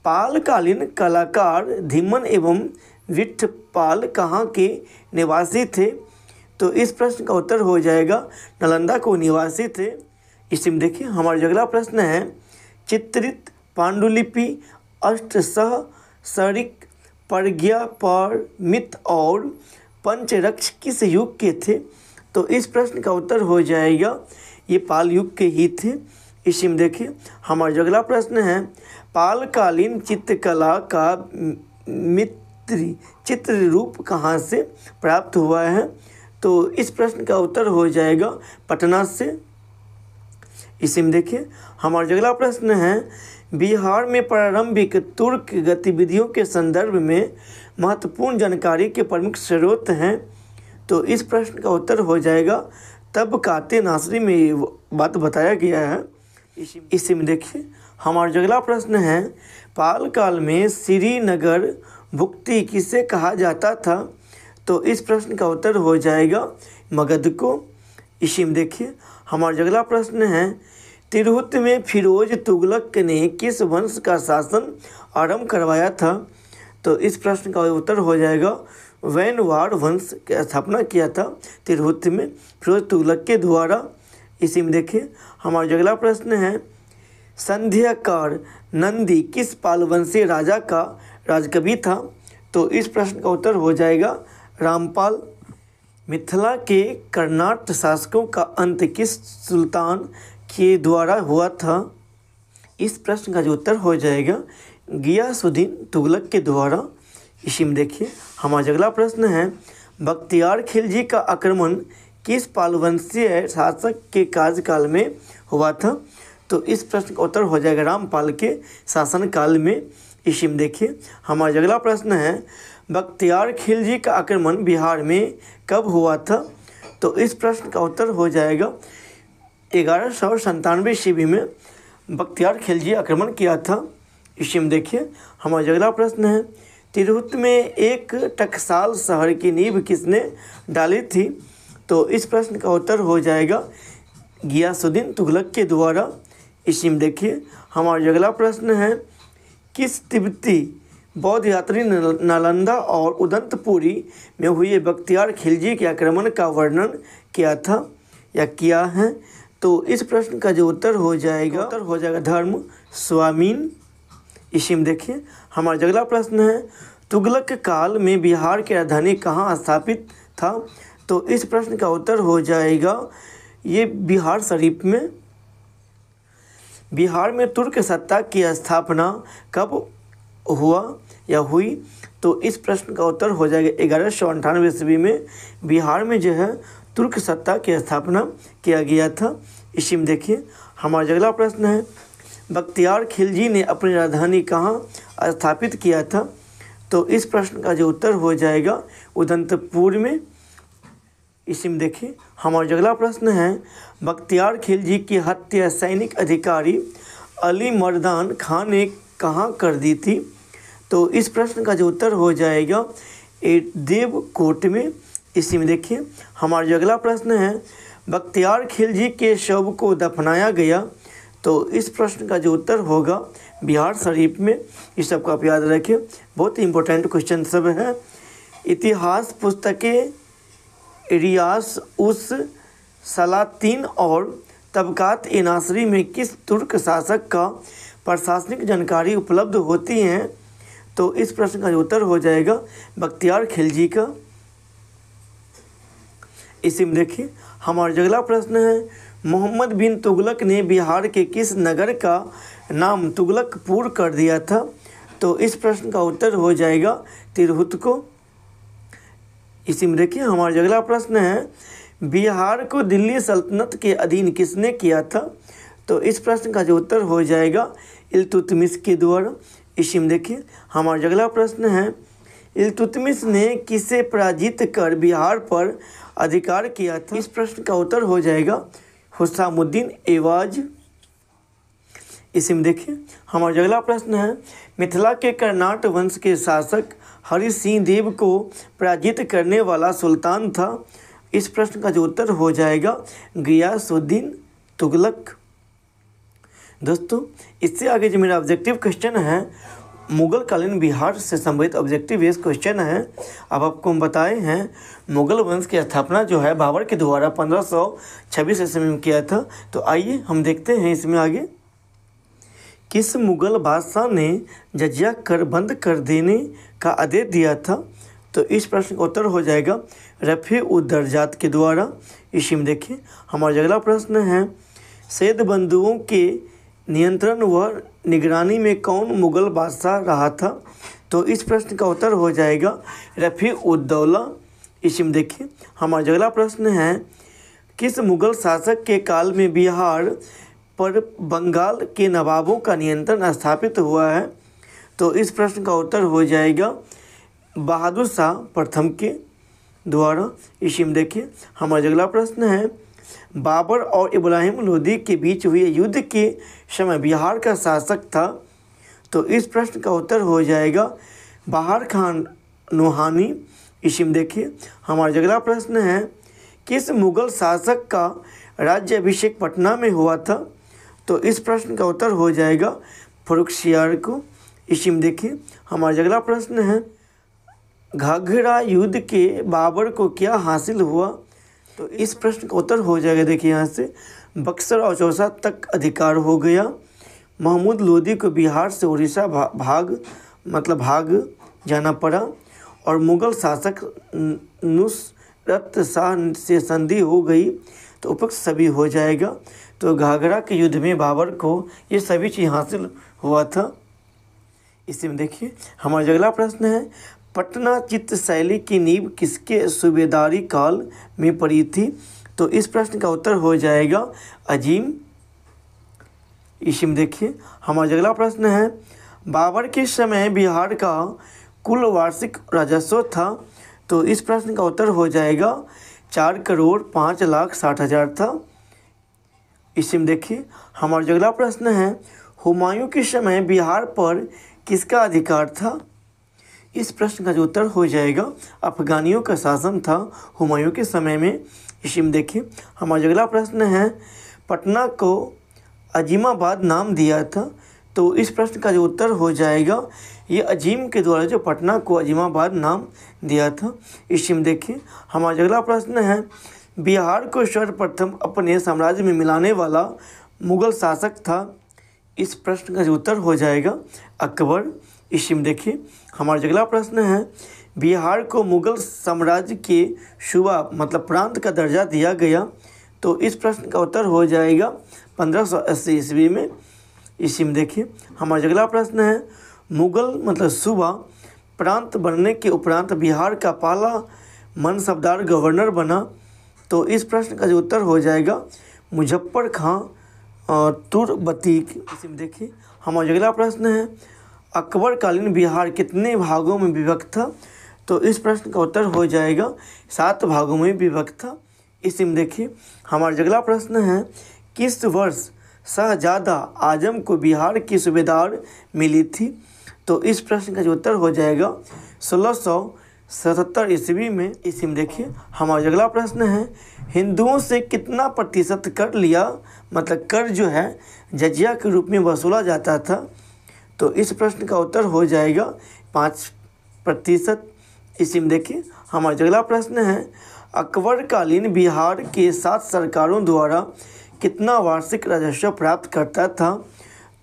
पालकालीन कलाकार धीमन एवं विट्ठपाल कहाँ के निवासी थे? तो इस प्रश्न का उत्तर हो जाएगा नालंदा को निवासी थे। इसी में देखिए हमारा अगला प्रश्न है, चित्रित पांडुलिपि अष्टसहस्रिक प्रज्ञा पारमित और पंचरक्ष किस युग के थे? तो इस प्रश्न का उत्तर हो जाएगा ये पाल युग के ही थे। इसी में देखिए हमारा अगला प्रश्न है, पालकालीन चित्रकला का चित्र रूप कहाँ से प्राप्त हुआ है? तो इस प्रश्न का उत्तर हो जाएगा पटना से। इसी में देखिए हमारा अगला प्रश्न है, बिहार में प्रारंभिक तुर्क गतिविधियों के संदर्भ में महत्वपूर्ण जानकारी के प्रमुख स्रोत हैं। तो इस प्रश्न का उत्तर हो जाएगा तबकाते नासरी में ये बात बताया गया है। इसी में देखिए हमारा अगला प्रश्न है, पाल काल में श्रीनगर भुक्ति किसे कहा जाता था? तो इस प्रश्न का उत्तर हो जाएगा मगध को। इसी में देखिए हमारा अगला प्रश्न है, तिरहुत में फिरोज तुगलक ने किस वंश का शासन आरंभ करवाया था? तो इस प्रश्न का उत्तर हो जाएगा वैनवार वंश की स्थापना किया था तिरहुत में फिरोज तुगलक के द्वारा। इसी में देखिए हमारा अगला प्रश्न है, संध्याकार नंदी किस पालवंशी राजा का राजकवि था? तो इस प्रश्न का उत्तर हो जाएगा रामपाल। मिथिला के कर्नाट शासकों का अंत किस सुल्तान के द्वारा हुआ था? इस प्रश्न का जो उत्तर हो जाएगा गियासुद्दीन तुगलक के द्वारा। इसी में देखिए हमारा अगला प्रश्न है, बख्तियार खिलजी का आक्रमण किस पालवंशीय शासक के कार्यकाल में हुआ था? तो इस प्रश्न का उत्तर हो जाएगा रामपाल के शासनकाल में। इसी में देखिए हमारा अगला प्रश्न है, बख्तियार खिलजी का आक्रमण बिहार में कब हुआ था? तो इस प्रश्न का उत्तर हो जाएगा 1197 ईस्वी में बख्तियार खिलजी आक्रमण किया था। इसी में देखिए हमारा अगला प्रश्न है, तिरहुत में एक टकसाल शहर की नींव किसने डाली थी? तो इस प्रश्न का उत्तर हो जाएगा गियासुद्दीन तुगलक के द्वारा। इसी में देखिए हमारा अगला प्रश्न है, किस तिब्बती बौद्ध यात्री नालंदा और उदंतपुरी में हुए बख्तियार खिलजी के आक्रमण का वर्णन किया था या किया है? तो इस प्रश्न का जो उत्तर हो जाएगा धर्म स्वामीन। इसी में देखिए हमारा अगला प्रश्न है, तुगलक काल में बिहार की राजधानी कहाँ स्थापित था? तो इस प्रश्न का उत्तर हो जाएगा ये बिहार शरीफ में। बिहार में तुर्क सत्ता की स्थापना कब हुआ या हुई? तो इस प्रश्न का उत्तर हो जाएगा 1198 ईस्वी में बिहार में जो है तुर्क सत्ता की स्थापना किया गया था। इसी में देखिए हमारा अगला प्रश्न है, बख्तियार खिलजी ने अपनी राजधानी कहाँ स्थापित किया था? तो इस प्रश्न का जो उत्तर हो जाएगा उदंतपुर में। इसी में देखिए हमारा अगला प्रश्न है, बख्तियार खिलजी की हत्या सैनिक अधिकारी अली मर्दान खान ने कहाँ कर दी थी? तो इस प्रश्न का जो उत्तर हो जाएगा देवकोट में। इसी में देखिए हमारा अगला प्रश्न है, बख्तियार खिलजी के शव को दफनाया गया। तो इस प्रश्न का जो उत्तर होगा बिहार शरीफ में। इस सबको आप याद रखें, बहुत ही इंपॉर्टेंट क्वेश्चन सब है। इतिहास पुस्तकें रियास उस सलातीन और तबकात ए नासरी में किस तुर्क शासक का प्रशासनिक जानकारी उपलब्ध होती हैं? तो इस प्रश्न का उत्तर हो जाएगा बख्तियार खिलजी का। इसी में देखिए हमारा अगला प्रश्न है, मोहम्मद बिन तुगलक ने बिहार के किस नगर का नाम तुगलकपुर कर दिया था? तो इस प्रश्न का उत्तर हो जाएगा तिरहुत को। इसी में देखिए हमारा अगला प्रश्न है, बिहार को दिल्ली सल्तनत के अधीन किसने किया था? तो इस प्रश्न का जो उत्तर हो जाएगा इल्तुतमिश के द्वारा। इसी में देखिए हमारा अगला प्रश्न है, इल्तुतमिश ने किसे पराजित कर बिहार पर अधिकार किया था? इस प्रश्न का उत्तर हो जाएगा हुसामुद्दीन एवाज। इसी में देखिए हमारा अगला प्रश्न है, मिथिला के कर्नाट वंश के शासक हरि सिंह देव को पराजित करने वाला सुल्तान था? इस प्रश्न का जो उत्तर हो जाएगा गियासुद्दीन तुगलक। दोस्तों इससे आगे जो मेरा ऑब्जेक्टिव क्वेश्चन है मुगल कालीन बिहार से संबंधित ऑब्जेक्टिव बेस्ड क्वेश्चन है। अब आपको हम बताए हैं मुगल वंश की स्थापना जो है बाबर के द्वारा 1526 ईस्वी में किया था। तो आइए हम देखते हैं इसमें आगे, किस मुगल बादशाह ने जजिया कर बंद कर देने का आदेश दिया था? तो इस प्रश्न का उत्तर हो जाएगा रफ़ी-उद-दरजात के द्वारा। इसी में देखिए हमारा अगला प्रश्न है, सैयद बंधुओं के नियंत्रण व निगरानी में कौन मुगल बादशाह रहा था? तो इस प्रश्न का उत्तर हो जाएगा रफ़ी-उद-दौला। इसी में देखिए हमारा अगला प्रश्न है, किस मुगल शासक के काल में बिहार पर बंगाल के नवाबों का नियंत्रण स्थापित हुआ है? तो इस प्रश्न का उत्तर हो जाएगा बहादुर शाह प्रथम के द्वारा। इसी में देखिए हमारा अगला प्रश्न है, बाबर और इब्राहिम लोदी के बीच हुए युद्ध के समय बिहार का शासक था? तो इस प्रश्न का उत्तर हो जाएगा बहार खान नूहानी। इसी में देखिए हमारा अगला प्रश्न है, किस मुगल शासक का राज्याभिषेक पटना में हुआ था? तो इस प्रश्न का उत्तर हो जाएगा फर्रुखसियार को। इसी में देखिए हमारा अगला प्रश्न है, घाघरा युद्ध के बाबर को क्या हासिल हुआ? तो इस प्रश्न का उत्तर हो जाएगा, देखिए यहाँ से बक्सर और चौसा तक अधिकार हो गया। महमूद लोदी को बिहार से उड़ीसा भाग जाना पड़ा और मुगल शासक नुसरत शाह से संधि हो गई। तो उपयुक्त सभी हो जाएगा। तो घाघरा के युद्ध में बाबर को ये सभी चीज़ हासिल हुआ था। इसी में देखिए हमारा अगला प्रश्न है, पटना चित्त शैली की नींव किसके सूबेदारी काल में पड़ी थी? तो इस प्रश्न का उत्तर हो जाएगा अजीम। इसी में देखिए हमारा अगला प्रश्न है, बाबर के समय बिहार का कुल वार्षिक राजस्व था? तो इस प्रश्न का उत्तर हो जाएगा 4,05,60,000 था। इसी में देखिए हमारा अगला प्रश्न है, हुमायूं के समय बिहार पर किसका अधिकार था? इस प्रश्न का जो उत्तर हो जाएगा अफगानियों का शासन था हुमायूं के समय में। इसी में देखिए हमारा अगला प्रश्न है, पटना को अजीमाबाद नाम दिया था? तो इस प्रश्न का जो उत्तर हो जाएगा ये अजीम के द्वारा जो पटना को अजीमाबाद नाम दिया था। इसी में देखिए हमारा अगला प्रश्न है, बिहार को सर्वप्रथम अपने साम्राज्य में मिलाने वाला मुगल शासक था? इस प्रश्न का जो उत्तर हो जाएगा अकबर। इसी में देखिए हमारा अगला प्रश्न है, बिहार को मुगल साम्राज्य के सूबा प्रांत का दर्जा दिया गया? तो इस प्रश्न का उत्तर हो जाएगा 1580 ईस्वी में। इसी में देखिए हमारा अगला प्रश्न है, मुगल सूबा प्रांत बनने के उपरांत बिहार का पहला मनसबदार गवर्नर बना? तो इस प्रश्न का जो उत्तर हो जाएगा मुजफ्फर खां तुर्बतीक। इसी में देखिए हमारा अगला प्रश्न है, अकबर कालीन बिहार कितने भागों में विभक्त था? तो इस प्रश्न का उत्तर हो जाएगा 7 भागों में विभक्त था। इसी में देखिए हमारा अगला प्रश्न है, किस वर्ष शाहजादा आजम को बिहार की सूबेदार मिली थी? तो इस प्रश्न का जो उत्तर हो जाएगा 1677 ईस्वी में। इसी में देखिए हमारा अगला प्रश्न है, हिंदुओं से कितना प्रतिशत कर लिया कर जो है जजिया के रूप में वसूला जाता था? तो इस प्रश्न का उत्तर हो जाएगा 5%। इसी में देखिए हमारा अगला प्रश्न है, अकबर कालीन बिहार के 7 सरकारों द्वारा कितना वार्षिक राजस्व प्राप्त करता था?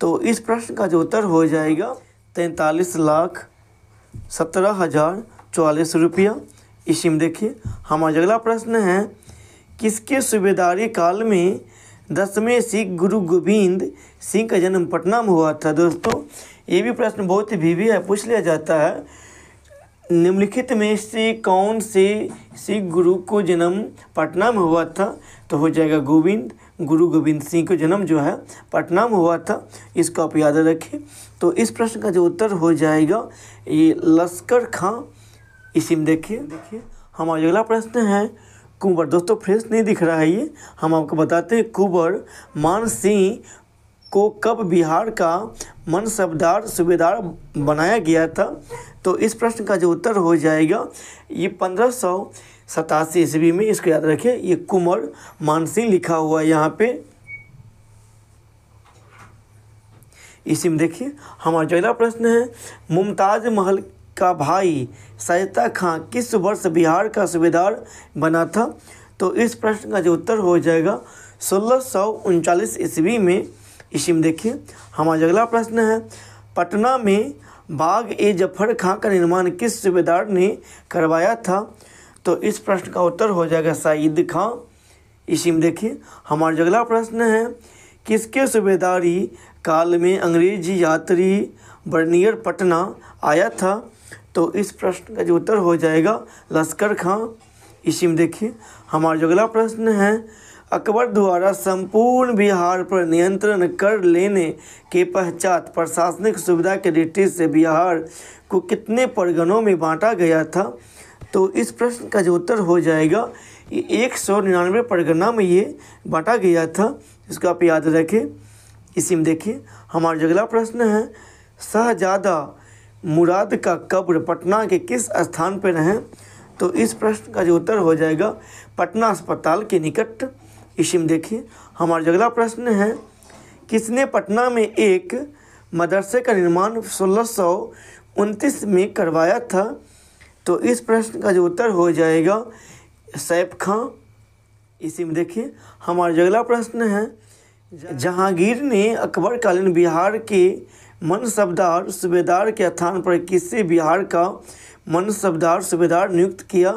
तो इस प्रश्न का जो उत्तर हो जाएगा 43,17,044 रुपया। इसी में देखिए हमारा अगला प्रश्न है, किसके सूबेदारी काल में 10वें सिख गुरु गोविंद सिंह का जन्म पटना में हुआ था। दोस्तों ये भी प्रश्न बहुत ही भी है, पूछ लिया जाता है। निम्नलिखित में से कौन से सिख गुरु को जन्म पटना में हुआ था? तो हो जाएगा गुरु गोविंद सिंह का जन्म जो है पटना में हुआ था। इसको आप याद रखें। तो इस प्रश्न का जो उत्तर हो जाएगा ये लश्कर खां। इसी में देखिए हमारा अगला प्रश्न है कुंवर। दोस्तों फ्रेश नहीं दिख रहा है ये, हम आपको बताते हैं। कुंवर मान सिंह को कब बिहार का मनसबदार सूबेदार बनाया गया था? तो इस प्रश्न का जो उत्तर हो जाएगा ये 1587 ईस्वी में। इसको याद रखें, ये कुंवर मान सिंह लिखा हुआ है यहाँ पे। इसी में देखिए हमारा अगला प्रश्न है मुमताज महल का भाई शाइस्ता खां किस वर्ष बिहार का सूबेदार बना था? तो इस प्रश्न का जो उत्तर हो जाएगा 1639 ईस्वी में। इसी में देखिए हमारा अगला प्रश्न है पटना में बाग ए जफर खां का निर्माण किस सूबेदार ने करवाया था? तो इस प्रश्न का उत्तर हो जाएगा सईद खां। इसी में देखिए हमारा अगला प्रश्न है किसके सूबेदारी काल में अंग्रेजी यात्री बर्नियर पटना आया था? तो इस प्रश्न का जो उत्तर हो जाएगा लश्कर खां। इसी में देखिए हमारा अगला प्रश्न है अकबर द्वारा संपूर्ण बिहार पर नियंत्रण कर लेने के पश्चात प्रशासनिक सुविधा के दृष्टि से बिहार को कितने परगनों में बांटा गया था? तो इस प्रश्न का जो उत्तर हो जाएगा 199 परगना में ये बांटा गया था। इसको आप याद रखें। इसी में देखिए हमारा अगला प्रश्न है शहजादा मुराद का कब्र पटना के किस स्थान पर है? तो इस प्रश्न का जो उत्तर हो जाएगा पटना अस्पताल के निकट। इसी में देखिए हमारा अगला प्रश्न है किसने पटना में एक मदरसे का निर्माण 1629 में करवाया था? तो इस प्रश्न का जो उत्तर हो जाएगा सैफ खां। इसी में देखिए हमारा अगला प्रश्न है जहांगीर ने अकबर कालीन बिहार के मनसबदार सूबेदार के स्थान पर किसे बिहार का मनसबदार सूबेदार नियुक्त किया?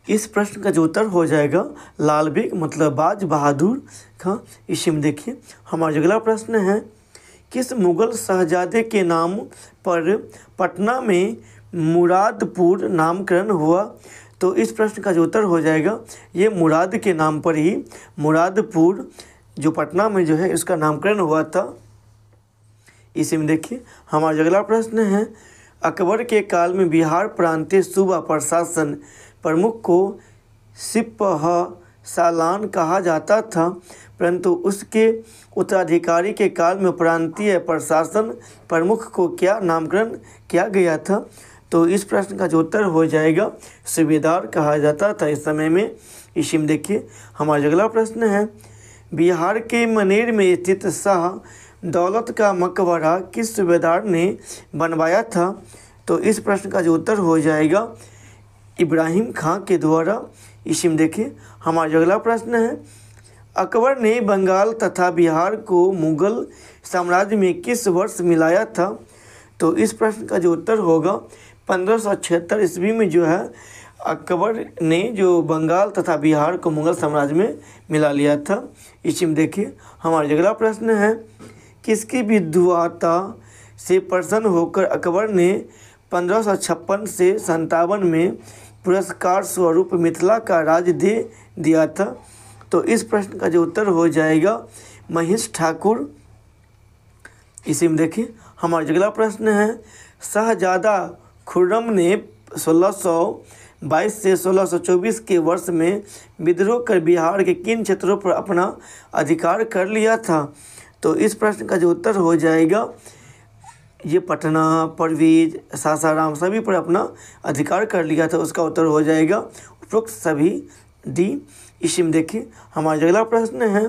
इस प्रश्न का जो उत्तर हो जाएगा लाल बेग मतलब बाज बहादुर खां। इसी में देखिए हमारा अगला प्रश्न है किस मुगल शहजादे के नाम पर पटना में मुरादपुर नामकरण हुआ? तो इस प्रश्न का जो उत्तर हो जाएगा ये मुराद के नाम पर ही मुरादपुर जो पटना में जो है इसका नामकरण हुआ था। इसी में देखिए हमारा अगला प्रश्न है अकबर के काल में बिहार प्रांतीय सूबा प्रशासन प्रमुख को सिपह सालान कहा जाता था, परंतु उसके उत्तराधिकारी के काल में प्रांतीय प्रशासन प्रमुख को क्या नामकरण किया गया था? तो इस प्रश्न का जो उत्तर हो जाएगा सूबेदार कहा जाता था इस समय में। इसी में देखिए हमारा अगला प्रश्न है बिहार के मनेर में स्थित शाह दौलत का मकबरा किस सूबेदार ने बनवाया था? तो इस प्रश्न का जो उत्तर हो जाएगा इब्राहिम खां के द्वारा। इसी में देखिए हमारा अगला प्रश्न है अकबर ने बंगाल तथा बिहार को मुगल साम्राज्य में किस वर्ष मिलाया था? तो इस प्रश्न का जो उत्तर होगा 1576 ईस्वी में जो है अकबर ने जो बंगाल तथा बिहार को मुगल साम्राज्य में मिला लिया था। इसी में देखिए हमारा अगला प्रश्न है किसकी विद्वता से प्रसन्न होकर अकबर ने 1556 से 57 में पुरस्कार स्वरूप मिथिला का राज दे दिया था? तो इस प्रश्न का जो उत्तर हो जाएगा महेश ठाकुर। इसी में देखिए हमारा अगला प्रश्न है शहजादा खुर्रम ने 1622 से 1624 के वर्ष में विद्रोह कर बिहार के किन क्षेत्रों पर अपना अधिकार कर लिया था? तो इस प्रश्न का जो उत्तर हो जाएगा ये पटना परवीज सासाराम सभी पर अपना अधिकार कर लिया था। उसका उत्तर हो जाएगा उपरोक्त सभी डी। इसी में देखिए हमारा अगला प्रश्न है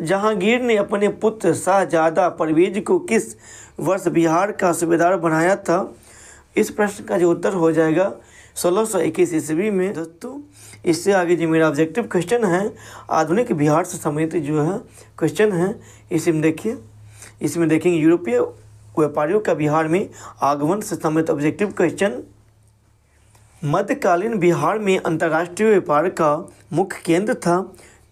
जहांगीर ने अपने पुत्र शाहजादा परवेज को किस वर्ष बिहार का सूबेदार बनाया था? इस प्रश्न का जो उत्तर हो जाएगा 1621 ईस्वी में। दोस्तों इससे आगे जो मेरा ऑब्जेक्टिव क्वेश्चन है आधुनिक बिहार से संबंधित जो है क्वेश्चन है। इसमें देखिए इसमें देखेंगे यूरोपीय व्यापारियों का बिहार में आगमन से संबंधित ऑब्जेक्टिव क्वेश्चन। मध्यकालीन बिहार में अंतर्राष्ट्रीय व्यापार का मुख्य केंद्र था।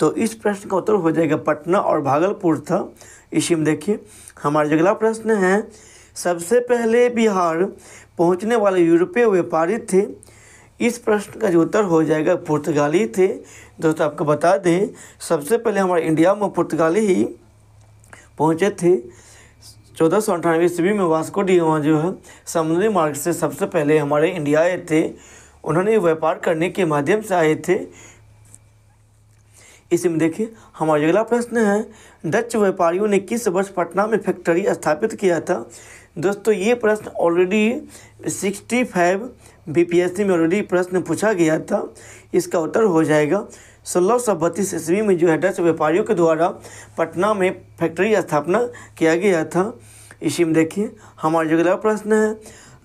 तो इस प्रश्न का उत्तर हो जाएगा पटना और भागलपुर था। इसी में देखिए हमारा जो अगला प्रश्न है, सबसे पहले बिहार पहुंचने वाले यूरोपीय व्यापारी थे। इस प्रश्न का जो उत्तर हो जाएगा पुर्तगाली थे। दोस्तों आपको बता दें, सबसे पहले हमारे इंडिया में पुर्तगाली ही पहुंचे थे। 1498 ईस्वी में वास्को डी गामा जो है समुद्री मार्ग से सबसे पहले हमारे इंडिया आए थे। उन्होंने व्यापार करने के माध्यम से आए थे। इसमें देखिए हमारा अगला प्रश्न है, डच व्यापारियों ने किस वर्ष पटना में फैक्ट्री स्थापित किया था। दोस्तों ये प्रश्न ऑलरेडी 65 बीपीएससी में ऑलरेडी प्रश्न पूछा गया था। इसका उत्तर हो जाएगा 1632 ईस्वी में जो है डच व्यापारियों के द्वारा पटना में फैक्ट्री स्थापना किया गया था। इसी में देखिए हमारा जो अगला प्रश्न है,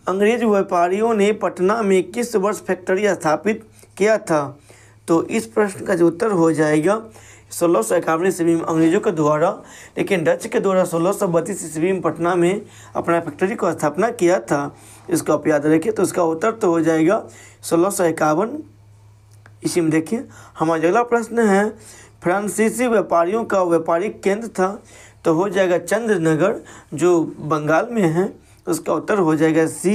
अंग्रेज व्यापारियों ने पटना में किस वर्ष फैक्ट्री स्थापित किया था। तो इस प्रश्न का जो उत्तर हो जाएगा 1651 ईस्वी में अंग्रेजों के द्वारा, लेकिन डच के द्वारा 1632 ईस्वी में पटना में अपना फैक्ट्री को स्थापना किया था। इसको आप याद रखिए। तो इसका उत्तर तो हो जाएगा 1651। इसी में देखिए हमारा अगला प्रश्न है, फ्रांसीसी व्यापारियों का व्यापारिक केंद्र था। तो हो जाएगा चंद्रनगर जो बंगाल में है। उसका उत्तर हो जाएगा सी।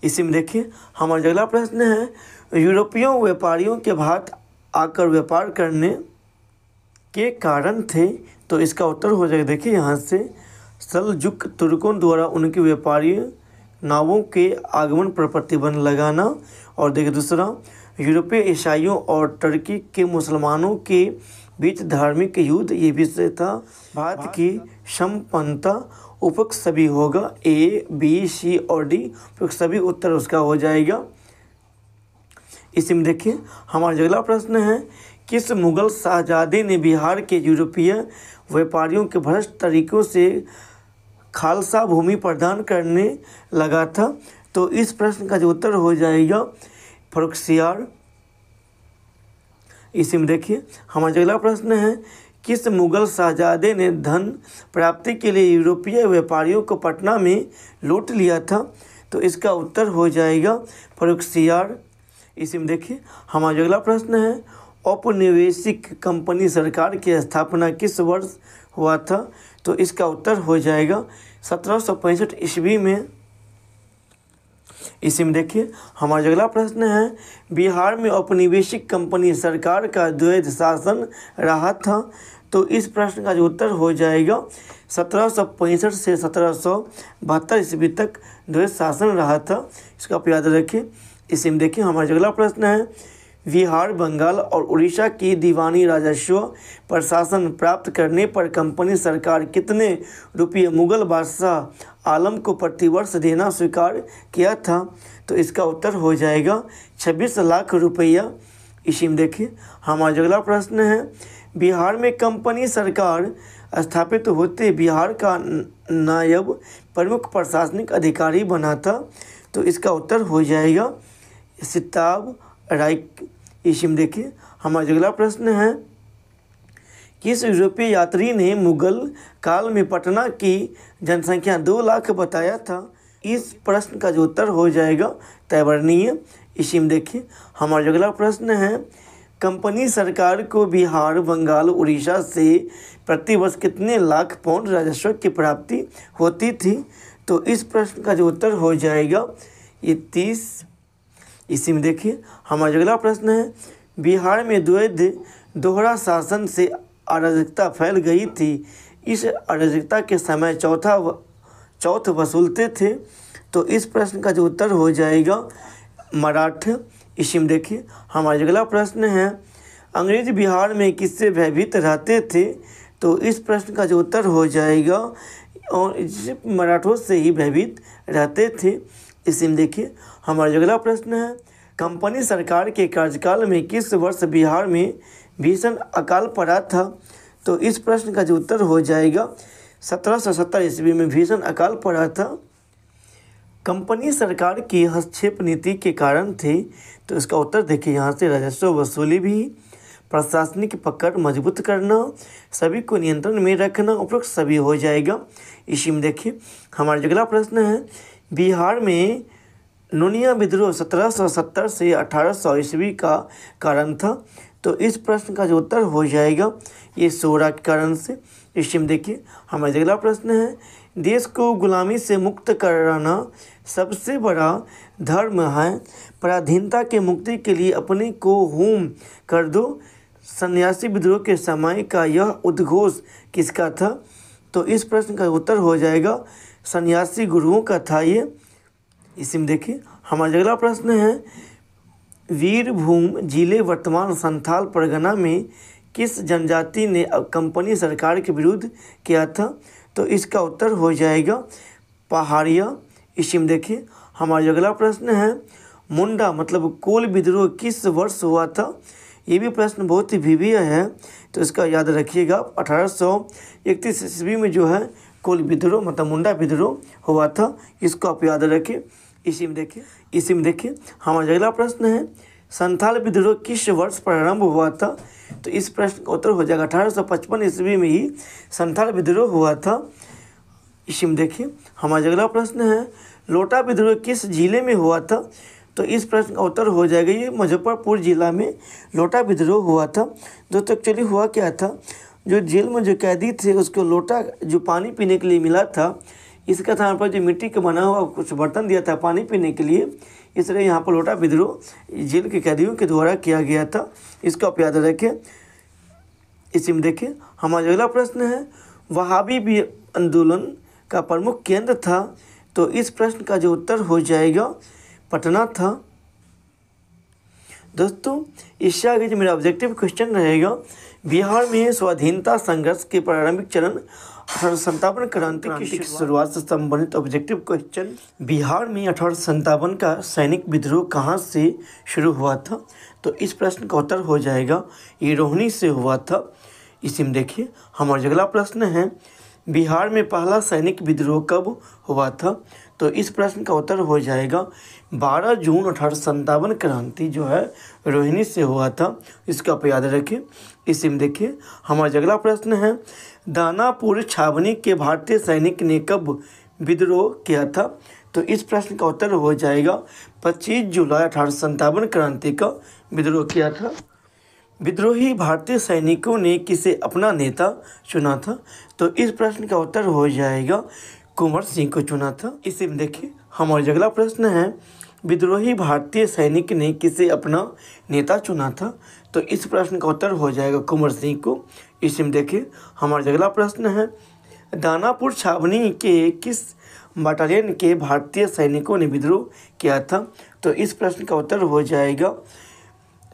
इसी में देखिए हमारा अगला प्रश्न है, यूरोपियों व्यापारियों के भारत आकर व्यापार करने के कारण थे। तो इसका उत्तर हो जाएगा देखिए यहाँ से सलजुक तुर्कों द्वारा उनके व्यापारी नावों के आगमन पर प्रतिबंध लगाना। और देखिए दूसरा, यूरोपीय ईसाइयों और टर्की के मुसलमानों के बीच धार्मिक युद्ध, ये विषय था। भारत की संपन्नता उपयुक्त सभी होगा, ए बी सी और डी उपयुक्त सभी उत्तर उसका हो जाएगा। इसी में देखिए हमारा अगला प्रश्न है, किस मुगल शाहजादे ने बिहार के यूरोपीय व्यापारियों के भ्रष्ट तरीकों से खालसा भूमि प्रदान करने लगा था। तो इस प्रश्न का जो उत्तर हो जाएगा फर्रुखसियार। इसी में देखिए हमारा अगला प्रश्न है, किस मुगल शाहजादे ने धन प्राप्ति के लिए यूरोपीय व्यापारियों को पटना में लूट लिया था। तो इसका उत्तर हो जाएगा फर्रुखसियार। इसी में देखिए हमारा अगला प्रश्न है, औपनिवेशिक कंपनी सरकार की स्थापना किस वर्ष हुआ था। तो इसका उत्तर हो जाएगा 1765 ईस्वी में। इसी में देखिए हमारा अगला प्रश्न है, बिहार में औपनिवेशिक कंपनी सरकार का द्वैध शासन रहा था। तो इस प्रश्न का जो उत्तर हो जाएगा 1765 से 1772 ईस्वी तक द्वैध शासन रहा था। इसका आप याद रखिए। इसी में देखिए हमारा अगला प्रश्न है, बिहार, बंगाल और उड़ीसा की दीवानी राजस्व प्रशासन प्राप्त करने पर कंपनी सरकार कितने रुपये मुगल बादशाह आलम को प्रतिवर्ष देना स्वीकार किया था। तो इसका उत्तर हो जाएगा 26 लाख रुपया। इसी में देखिए हमारा अगला प्रश्न है, बिहार में कंपनी सरकार स्थापित होते बिहार का नायब प्रमुख प्रशासनिक अधिकारी बना था। तो इसका उत्तर हो जाएगा सिताब राय। इसी में देखिए हमारा अगला प्रश्न है, किस यूरोपीय यात्री ने मुगल काल में पटना की जनसंख्या 2 लाख बताया था। इस प्रश्न का जो उत्तर हो जाएगा तैवर्नीय। इसी में देखिए हमारा अगला प्रश्न है, कंपनी सरकार को बिहार, बंगाल, उड़ीसा से प्रतिवर्ष कितने लाख पाउंड राजस्व की प्राप्ति होती थी। तो इस प्रश्न का जो उत्तर हो जाएगा ये 30। इसी में देखिए हमारा अगला प्रश्न है, बिहार में द्वैध दोहरा शासन से अराजकता फैल गई थी। इस अराजकता के समय चौथ वसूलते थे। तो इस प्रश्न का जो उत्तर हो जाएगा मराठा। इसी में देखिए हमारा अगला प्रश्न है, अंग्रेज बिहार में किससे भयभीत रहते थे। तो इस प्रश्न का जो उत्तर हो जाएगा और मराठों से ही भयभीत रहते थे। इसी में देखिए हमारा अगला प्रश्न है, कंपनी सरकार के कार्यकाल में किस वर्ष बिहार में भीषण अकाल पड़ा था। तो इस प्रश्न का जो उत्तर हो जाएगा 1770 ईस्वी में भीषण अकाल पड़ा था। कंपनी सरकार की हस्तक्षेप नीति के कारण थे। तो इसका उत्तर देखिए यहाँ से राजस्व वसूली भी, प्रशासनिक पकड़ मजबूत करना, सभी को नियंत्रण में रखना, उपरोक्त सभी हो जाएगा। इसी में देखिए हमारा अगला प्रश्न है, बिहार में नोनिया विद्रोह 1770 से 1800 ईस्वी का कारण था। तो इस प्रश्न का जो उत्तर हो जाएगा ये सोरा के कारण से। इसी में देखिए हमारा अगला प्रश्न है, देश को गुलामी से मुक्त कराना सबसे बड़ा धर्म है, पराधीनता के मुक्ति के लिए अपने को होम कर दो, सन्यासी विद्रोह के समय का यह उद्घोष किसका था? तो इस प्रश्न का उत्तर हो जाएगा सन्यासी गुरुओं का था ये। इसी में देखिए हमारा अगला प्रश्न है, वीरभूम जिले वर्तमान संथाल परगना में किस जनजाति ने कंपनी सरकार के विरुद्ध किया था? तो इसका उत्तर हो जाएगा पहाड़िया। इसी में देखिए हमारा अगला प्रश्न है, मुंडा मतलब कोल विद्रोह किस वर्ष हुआ था? ये भी प्रश्न बहुत ही भिन्न है, तो इसका याद रखिएगा। 1831 ईस्वी में जो है कोल विद्रोह मतलब मुंडा विद्रोह हुआ था, इसको आप याद रखिए। इसी में देखिए हमारा अगला प्रश्न है, संथाल विद्रोह किस वर्ष प्रारंभ हुआ था? तो इस प्रश्न का उत्तर हो जाएगा 1855 ईस्वी में ही संथाल विद्रोह हुआ था। इसी में देखिए हमारा अगला प्रश्न है, लोटा विद्रोह किस जिले में हुआ था? तो इस प्रश्न का उत्तर हो जाएगा ये मुजफ्फरपुर जिला में लोटा विद्रोह हुआ था। दोस्तों एक्चुअली हुआ क्या था, जो जेल में जो कैदी थे उसको लोटा जो पानी पीने के लिए मिला था, इसका स्थान पर जो मिट्टी का बना हुआ कुछ बर्तन दिया था पानी पीने के लिए, इसलिए यहाँ पर लोटा विद्रोह जेल के कैदियों के द्वारा किया गया था, इसको आप याद रखें। इसी में देखिए हमारा अगला प्रश्न है, वहाबी भी आंदोलन का प्रमुख केंद्र था? तो इस प्रश्न का जो उत्तर हो जाएगा पटना था। दोस्तों इससे आगे जो मेरा ऑब्जेक्टिव क्वेश्चन रहेगा, बिहार में स्वाधीनता संघर्ष के प्रारंभिक चरण 1857 क्रांति की शुरुआत से संबंधित ऑब्जेक्टिव क्वेश्चन, बिहार में 1857 का सैनिक विद्रोह कहाँ से शुरू हुआ था? तो इस प्रश्न का उत्तर हो जाएगा ये रोहिणी से हुआ था। इसी में देखिए हमारा अगला प्रश्न है, बिहार में पहला सैनिक विद्रोह कब हुआ था? तो इस प्रश्न का उत्तर हो जाएगा 12 जून 1857 क्रांति जो है रोहिणी से हुआ था, इसको आप याद रखें। इसी में देखिए हमारा अगला प्रश्न है, दानापुर छावनी के भारतीय सैनिक ने कब विद्रोह किया था? तो इस प्रश्न का उत्तर हो जाएगा 25 जुलाई 1857 क्रांति का विद्रोह किया था। विद्रोही भारतीय सैनिकों ने किसे अपना नेता चुना था? तो इस प्रश्न का उत्तर हो जाएगा कुंवर सिंह को चुना था। इसी में देखिए हमारा अगला प्रश्न है, विद्रोही भारतीय सैनिक ने किसे अपना नेता चुना था? तो इस प्रश्न का उत्तर हो जाएगा कुंवर सिंह को। इसी में देखिए हमारा अगला प्रश्न है, दानापुर छावनी के किस बटालियन के भारतीय सैनिकों ने विद्रोह किया था? तो इस प्रश्न का उत्तर हो जाएगा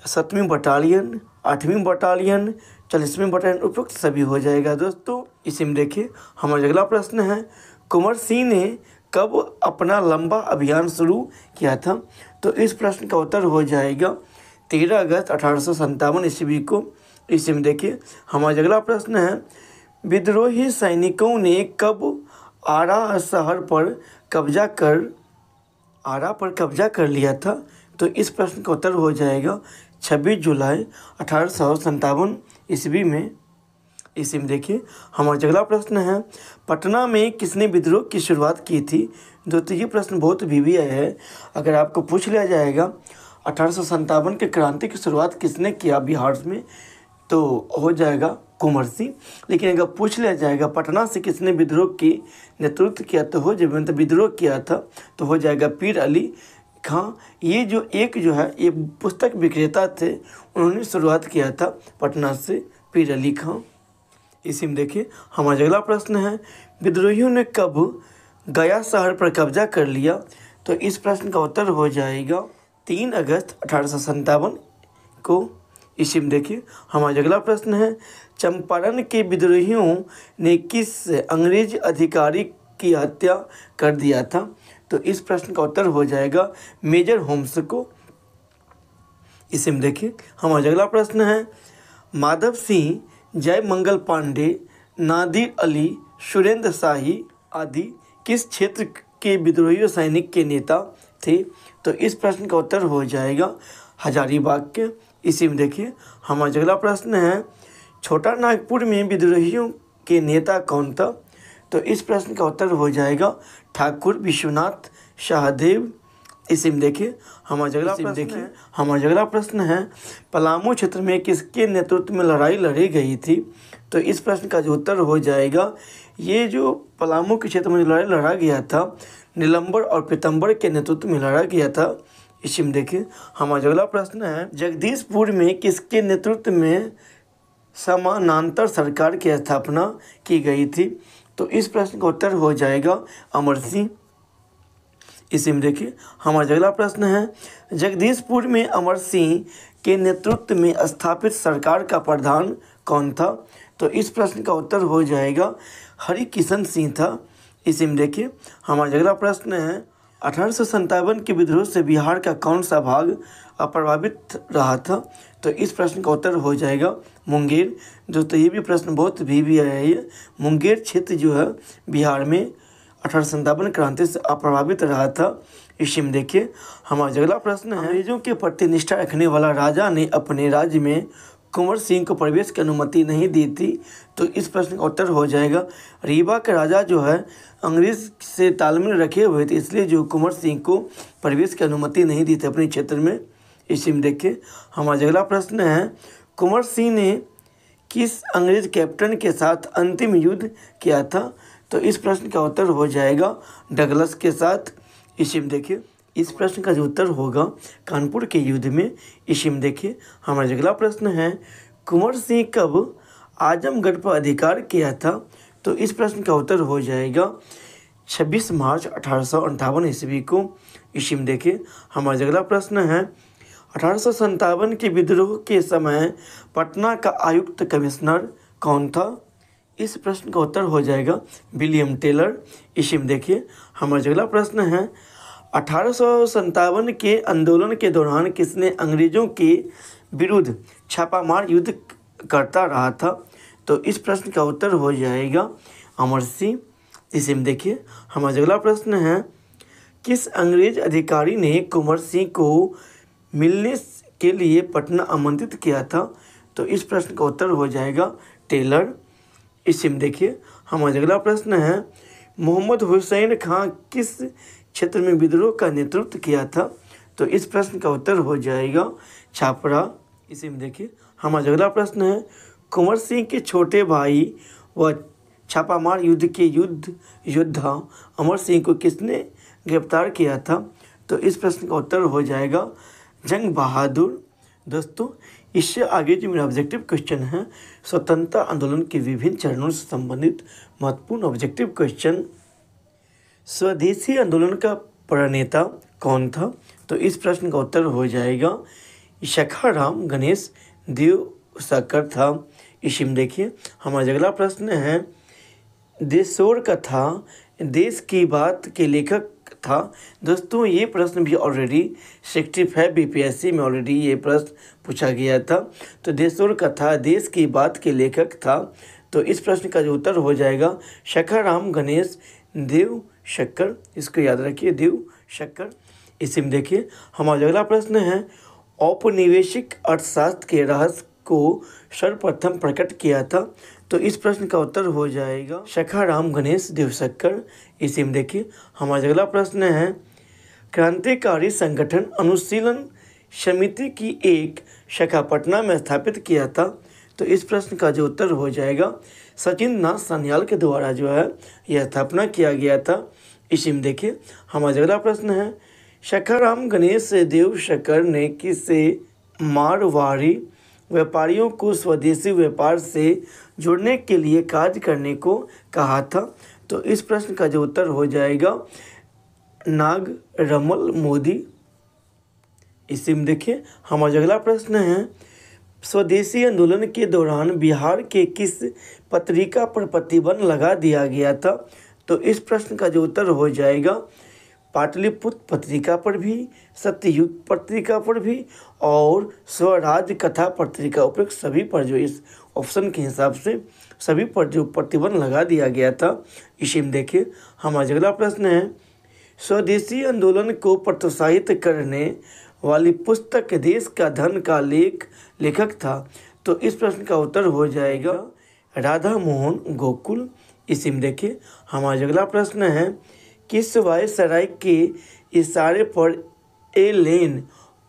7वीं बटालियन, 8वीं बटालियन, 40वीं बटालियन, उपयुक्त सभी हो जाएगा। दोस्तों इसी में देखिए हमारा अगला प्रश्न है, कुंवर सिंह ने कब अपना लंबा अभियान शुरू किया था? तो इस प्रश्न का उत्तर हो जाएगा 13 अगस्त 1857 ईस्वी को। इसी में देखिए हमारा अगला प्रश्न है, विद्रोही सैनिकों ने कब आरा शहर पर कब्जा कर लिया था? तो इस प्रश्न का उत्तर हो जाएगा 26 जुलाई 1857 ईस्वी में। इसी में देखिए हमारा अगला प्रश्न है, पटना में किसने विद्रोह की शुरुआत की थी? दोस्तों ये प्रश्न बहुत भिन्न है, अगर आपको पूछ लिया जाएगा 1857 के क्रांति की शुरुआत किसने किया बिहार में, तो हो जाएगा कुंवर सिंह। लेकिन अगर पूछ लिया जाएगा पटना से किसने विद्रोह की नेतृत्व किया, तो हो जाए मतलब विद्रोह किया था, तो हो जाएगा पीर अली खां। ये जो है ये पुस्तक विक्रेता थे, उन्होंने शुरुआत किया था पटना से, पीर अली खां। इसी में देखिए हमारा अगला प्रश्न है, विद्रोहियों ने कब गया शहर पर कब्जा कर लिया? तो इस प्रश्न का उत्तर हो जाएगा 3 अगस्त 1857 को। इसी में देखिए हमारा अगला प्रश्न है, चंपारण के विद्रोहियों ने किस अंग्रेज अधिकारी की हत्या कर दिया था? तो इस प्रश्न का उत्तर हो जाएगा मेजर होम्स को। इसी में देखिए हमारा अगला प्रश्न है, माधव सिंह, जय मंगल पांडे, नादिर अली, सुरेंद्र शाही आदि किस क्षेत्र के विद्रोही सैनिक के नेता थे? तो इस प्रश्न का उत्तर हो जाएगा हजारीबाग के। इसी में देखिए हमारा अगला प्रश्न है, छोटा नागपुर में विद्रोहियों के नेता कौन था? तो इस प्रश्न का उत्तर हो जाएगा ठाकुर विश्वनाथ सहदेव इसी में देखिए हमारा अगला प्रश्न है पलामू क्षेत्र में किसके नेतृत्व में लड़ाई लड़ी गई थी। तो इस प्रश्न का जो उत्तर हो जाएगा, ये जो पलामू के क्षेत्र में लड़ाई लड़ा गया था नीलंबर और पीतम्बर के नेतृत्व में लड़ा गया था। इसी में देखिए हमारा अगला प्रश्न है जगदीशपुर में किसके नेतृत्व में समानांतर सरकार की स्थापना की गई थी। तो इस प्रश्न का उत्तर हो जाएगा अमर सिंह। इसी में देखिए हमारा अगला प्रश्न है जगदीशपुर में अमर सिंह के नेतृत्व में स्थापित सरकार का प्रधान कौन था। तो इस प्रश्न का उत्तर हो जाएगा हरिकिशन सिंह था। इसी में देखिए हमारा अगला प्रश्न है 1857 के विद्रोह से बिहार का कौन सा भाग अप्रभावित रहा था। तो इस प्रश्न का उत्तर हो जाएगा मुंगेर। दोस्तों ये भी प्रश्न बहुत भी आया है। मुंगेर क्षेत्र जो है बिहार में 1857 क्रांति से अप्रभावित रहा था। इसी में देखिए हमारा अगला प्रश्न है अंग्रेजों के प्रति निष्ठा रखने वाला राजा ने अपने राज्य में कुंवर सिंह को प्रवेश की अनुमति नहीं दी थी। तो इस प्रश्न का उत्तर हो जाएगा रीवा के राजा जो है अंग्रेज से तालमेल रखे हुए थे, इसलिए जो कुंवर सिंह को प्रवेश की अनुमति नहीं दी थी अपने क्षेत्र में। इसी में देखिए हमारा अगला प्रश्न है कुंवर सिंह ने किस अंग्रेज कैप्टन के साथ अंतिम युद्ध किया था। तो इस प्रश्न का उत्तर हो जाएगा डगलस के साथ। इसी में देखिए इस प्रश्न का जो उत्तर होगा कानपुर के युद्ध में। इसी में देखिए हमारा अगला प्रश्न है कुंवर सिंह कब आजमगढ़ पर अधिकार किया था। तो इस प्रश्न का उत्तर हो जाएगा 26 मार्च 1858 ईस्वी को। इसी में देखिए हमारा अगला प्रश्न है 1857 के विद्रोह के समय पटना का आयुक्त कमिश्नर कौन था। इस प्रश्न का उत्तर हो जाएगा विलियम टेलर। इसी में देखिए हमारा अगला प्रश्न है 1857 के आंदोलन के दौरान किसने अंग्रेजों के विरुद्ध छापामार युद्ध करता रहा था। तो इस प्रश्न का उत्तर हो जाएगा अमर सिंह। इसी में देखिए हमारा अगला प्रश्न है किस अंग्रेज अधिकारी ने कुंवर सिंह को मिलने के लिए पटना आमंत्रित किया था। तो इस प्रश्न का उत्तर हो जाएगा टेलर। इसी में देखिए हमारा अगला प्रश्न है मोहम्मद हुसैन खां किस क्षेत्र में विद्रोह का नेतृत्व किया था। तो इस प्रश्न का उत्तर हो जाएगा छापरा। इसी में देखिए हमारा अगला प्रश्न है कुंवर सिंह के छोटे भाई व छापामार युद्ध के योद्धा अमर सिंह को किसने गिरफ्तार किया था। तो इस प्रश्न का उत्तर हो जाएगा जंग बहादुर। दोस्तों इससे आगे जो मेरा ऑब्जेक्टिव क्वेश्चन है स्वतंत्रता आंदोलन के विभिन्न चरणों से संबंधित महत्वपूर्ण ऑब्जेक्टिव क्वेश्चन स्वदेशी आंदोलन का प्रणेता कौन था। तो इस प्रश्न का उत्तर हो जाएगा सखाराम गणेश देवसाकर था। इसी में देखिए हमारा अगला प्रश्न है देशोर कथा देश की बात के लेखक था। दोस्तों ये प्रश्न भी ऑलरेडी 65 बीपीएससी में ऑलरेडी ये प्रश्न पूछा गया था। तो देशोर कथा देश की बात के लेखक था। तो इस प्रश्न का जो उत्तर हो जाएगा सखाराम गणेश देव शक्कर। इसको याद रखिए देव शक्कर। इसी में देखिए हमारा अगला प्रश्न है औपनिवेशिक अर्थशास्त्र के रहस्य को सर्वप्रथम प्रकट किया था। तो इस प्रश्न का उत्तर हो जाएगा सखाराम गणेश देवशक्कर। इसी में देखिए हमारा अगला प्रश्न है क्रांतिकारी संगठन अनुशीलन समिति की एक शाखा पटना में स्थापित किया था। तो इस प्रश्न का जो उत्तर हो जाएगा सचिंद्र नाथ सान्याल के द्वारा जो है यह स्थापना किया गया था। इसी में देखिए हमारा अगला प्रश्न है सखाराम गणेश देवशक्कर ने किसे मारवाड़ी व्यापारियों को स्वदेशी व्यापार से जोड़ने के लिए कार्य करने को कहा था। तो इस प्रश्न का जो उत्तर हो जाएगा नागरमल मोदी। इसी में देखिए हमारा अगला प्रश्न है स्वदेशी आंदोलन के दौरान बिहार के किस पत्रिका पर प्रतिबंध लगा दिया गया था। तो इस प्रश्न का जो उत्तर हो जाएगा पाटलिपुत्र पत्रिका पर भी, सत्ययुग पत्रिका पर भी और स्वराज कथा पत्रिका उपयुक्त सभी पर जो इस ऑप्शन के हिसाब से सभी पर जो प्रतिबंध लगा दिया गया था। इसी में देखिए हमारा अगला प्रश्न है स्वदेशी आंदोलन को प्रोत्साहित करने वाली पुस्तक देश का धन का लेखक था। तो इस प्रश्न का उत्तर हो जाएगा राधा मोहन गोकुल। इसी में देखिए हमारा अगला प्रश्न है किस वायसराय के इशारे पर एलेन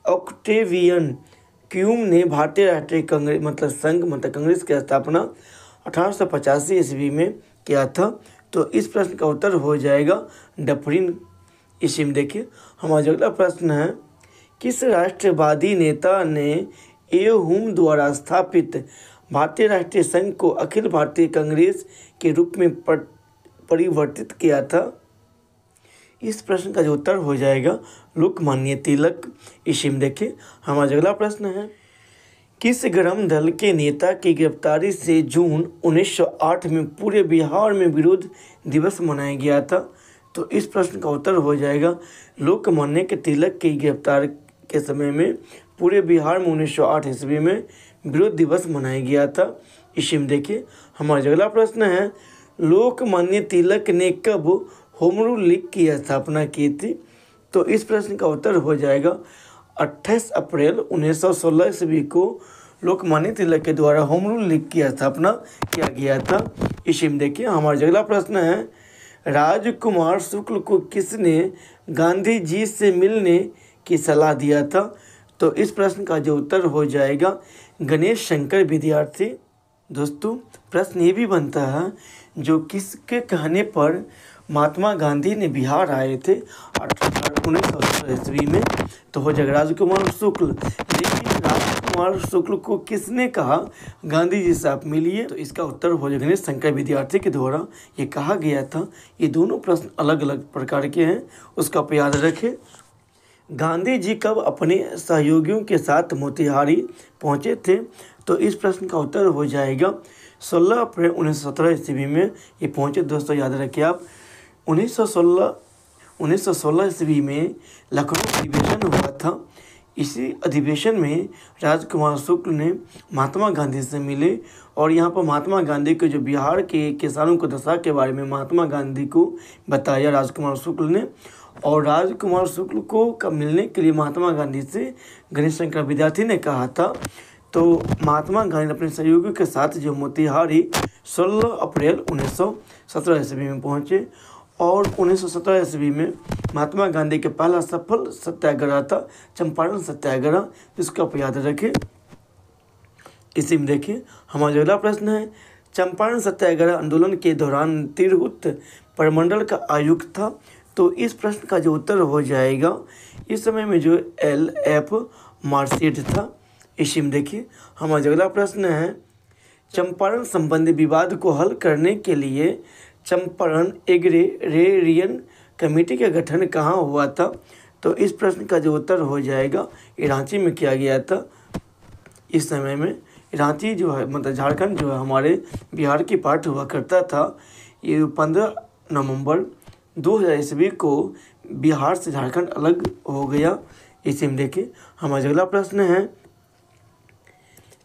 ऑक्टेवियन क्यूम ने भारतीय राष्ट्रीय कांग्रेस मतलब संघ मतलब कांग्रेस की स्थापना 1885 ईस्वी में किया था। तो इस प्रश्न का उत्तर हो जाएगा डफरिन ईस्वी में। देखिए हमारा अगला प्रश्न है, किस राष्ट्रवादी नेता ने एहुम द्वारा स्थापित भारतीय राष्ट्रीय संघ को अखिल भारतीय कांग्रेस के रूप में परिवर्तित किया था? इस प्रश्न का जो उत्तर हो जाएगा लोकमान्य तिलक ईस्वी में। देखिए हमारा अगला प्रश्न है, किस गरम दल के नेता की गिरफ्तारी से जून 1908 में पूरे बिहार में विरोध दिवस मनाया गया था? तो इस प्रश्न का उत्तर हो जाएगा लोकमान्य के तिलक की गिरफ्तार के समय में पूरे बिहार में 1908 ईस्वी में विरोध दिवस मनाया गया था ईस्वी में। देखिए हमारा अगला प्रश्न है, लोकमान्य तिलक ने कब होम रूल लीग की स्थापना की थी? तो इस प्रश्न का उत्तर हो जाएगा 28 अप्रैल 1916 ईस्वी को लोकमान्य तिलक के द्वारा होम रूल लीग की स्थापना किया गया था ईस्वी में। देखिए हमारा अगला प्रश्न है, राजकुमार शुक्ल को किसने गांधी जी से मिलने की सलाह दिया था? तो इस प्रश्न का जो उत्तर हो जाएगा गणेश शंकर विद्यार्थी। दोस्तों प्रश्न ये भी बनता है, जो किसके कहने पर महात्मा गांधी ने बिहार आए थे 1917 ईस्वी में? तो हो जाएगा राजकुमार शुक्ल। लेकिन राजकुमार शुक्ल को किसने कहा गांधी जी से आप मिलिए? तो इसका उत्तर हो जाएगा गणेश शंकर विद्यार्थी के द्वारा ये कहा गया था। ये दोनों प्रश्न अलग अलग प्रकार के हैं, उसका आप याद रखें। गांधी जी कब अपने सहयोगियों के साथ मोतिहारी पहुंचे थे? तो इस प्रश्न का उत्तर हो जाएगा 16 अप्रैल 1917 ईस्वी में ये पहुंचे। दोस्तों याद रखिए आप 1916 ईस्वी में लखनऊ अधिवेशन हुआ था। इसी अधिवेशन में राजकुमार शुक्ल ने महात्मा गांधी से मिले और यहाँ पर महात्मा गांधी के जो बिहार के किसानों को दशा के बारे में महात्मा गांधी को बताया राजकुमार शुक्ल ने। और राजकुमार शुक्ल को कब मिलने के लिए महात्मा गांधी से गणेश शंकर विद्यार्थी ने कहा था? तो महात्मा गांधी अपने सहयोगियों के साथ जो मोतिहारी 16 अप्रैल 1917 ईस्वी में पहुँचे और 1917 ईस्वी में महात्मा गांधी के पहला सफल सत्याग्रह था चंपारण सत्याग्रह, जिसको आप याद रखें। इसी में देखिए हमारा अगला प्रश्न है, चंपारण सत्याग्रह आंदोलन के दौरान तिरहुत प्रमंडल का आयुक्त था? तो इस प्रश्न का जो उत्तर हो जाएगा इस समय में जो LF मार्शेट था इसी में। देखिए हमारा अगला प्रश्न है, चंपारण संबंधी विवाद को हल करने के लिए चंपारण एग्रेरियन कमेटी का गठन कहाँ हुआ था? तो इस प्रश्न का जो उत्तर हो जाएगा रांची में किया गया था। इस समय में रांची जो है मतलब झारखंड जो है हमारे बिहार की पार्ट हुआ करता था। ये 15 नवंबर 2000 ईस्वी को बिहार से झारखंड अलग हो गया। इसी में देखिए हमारा अगला प्रश्न है,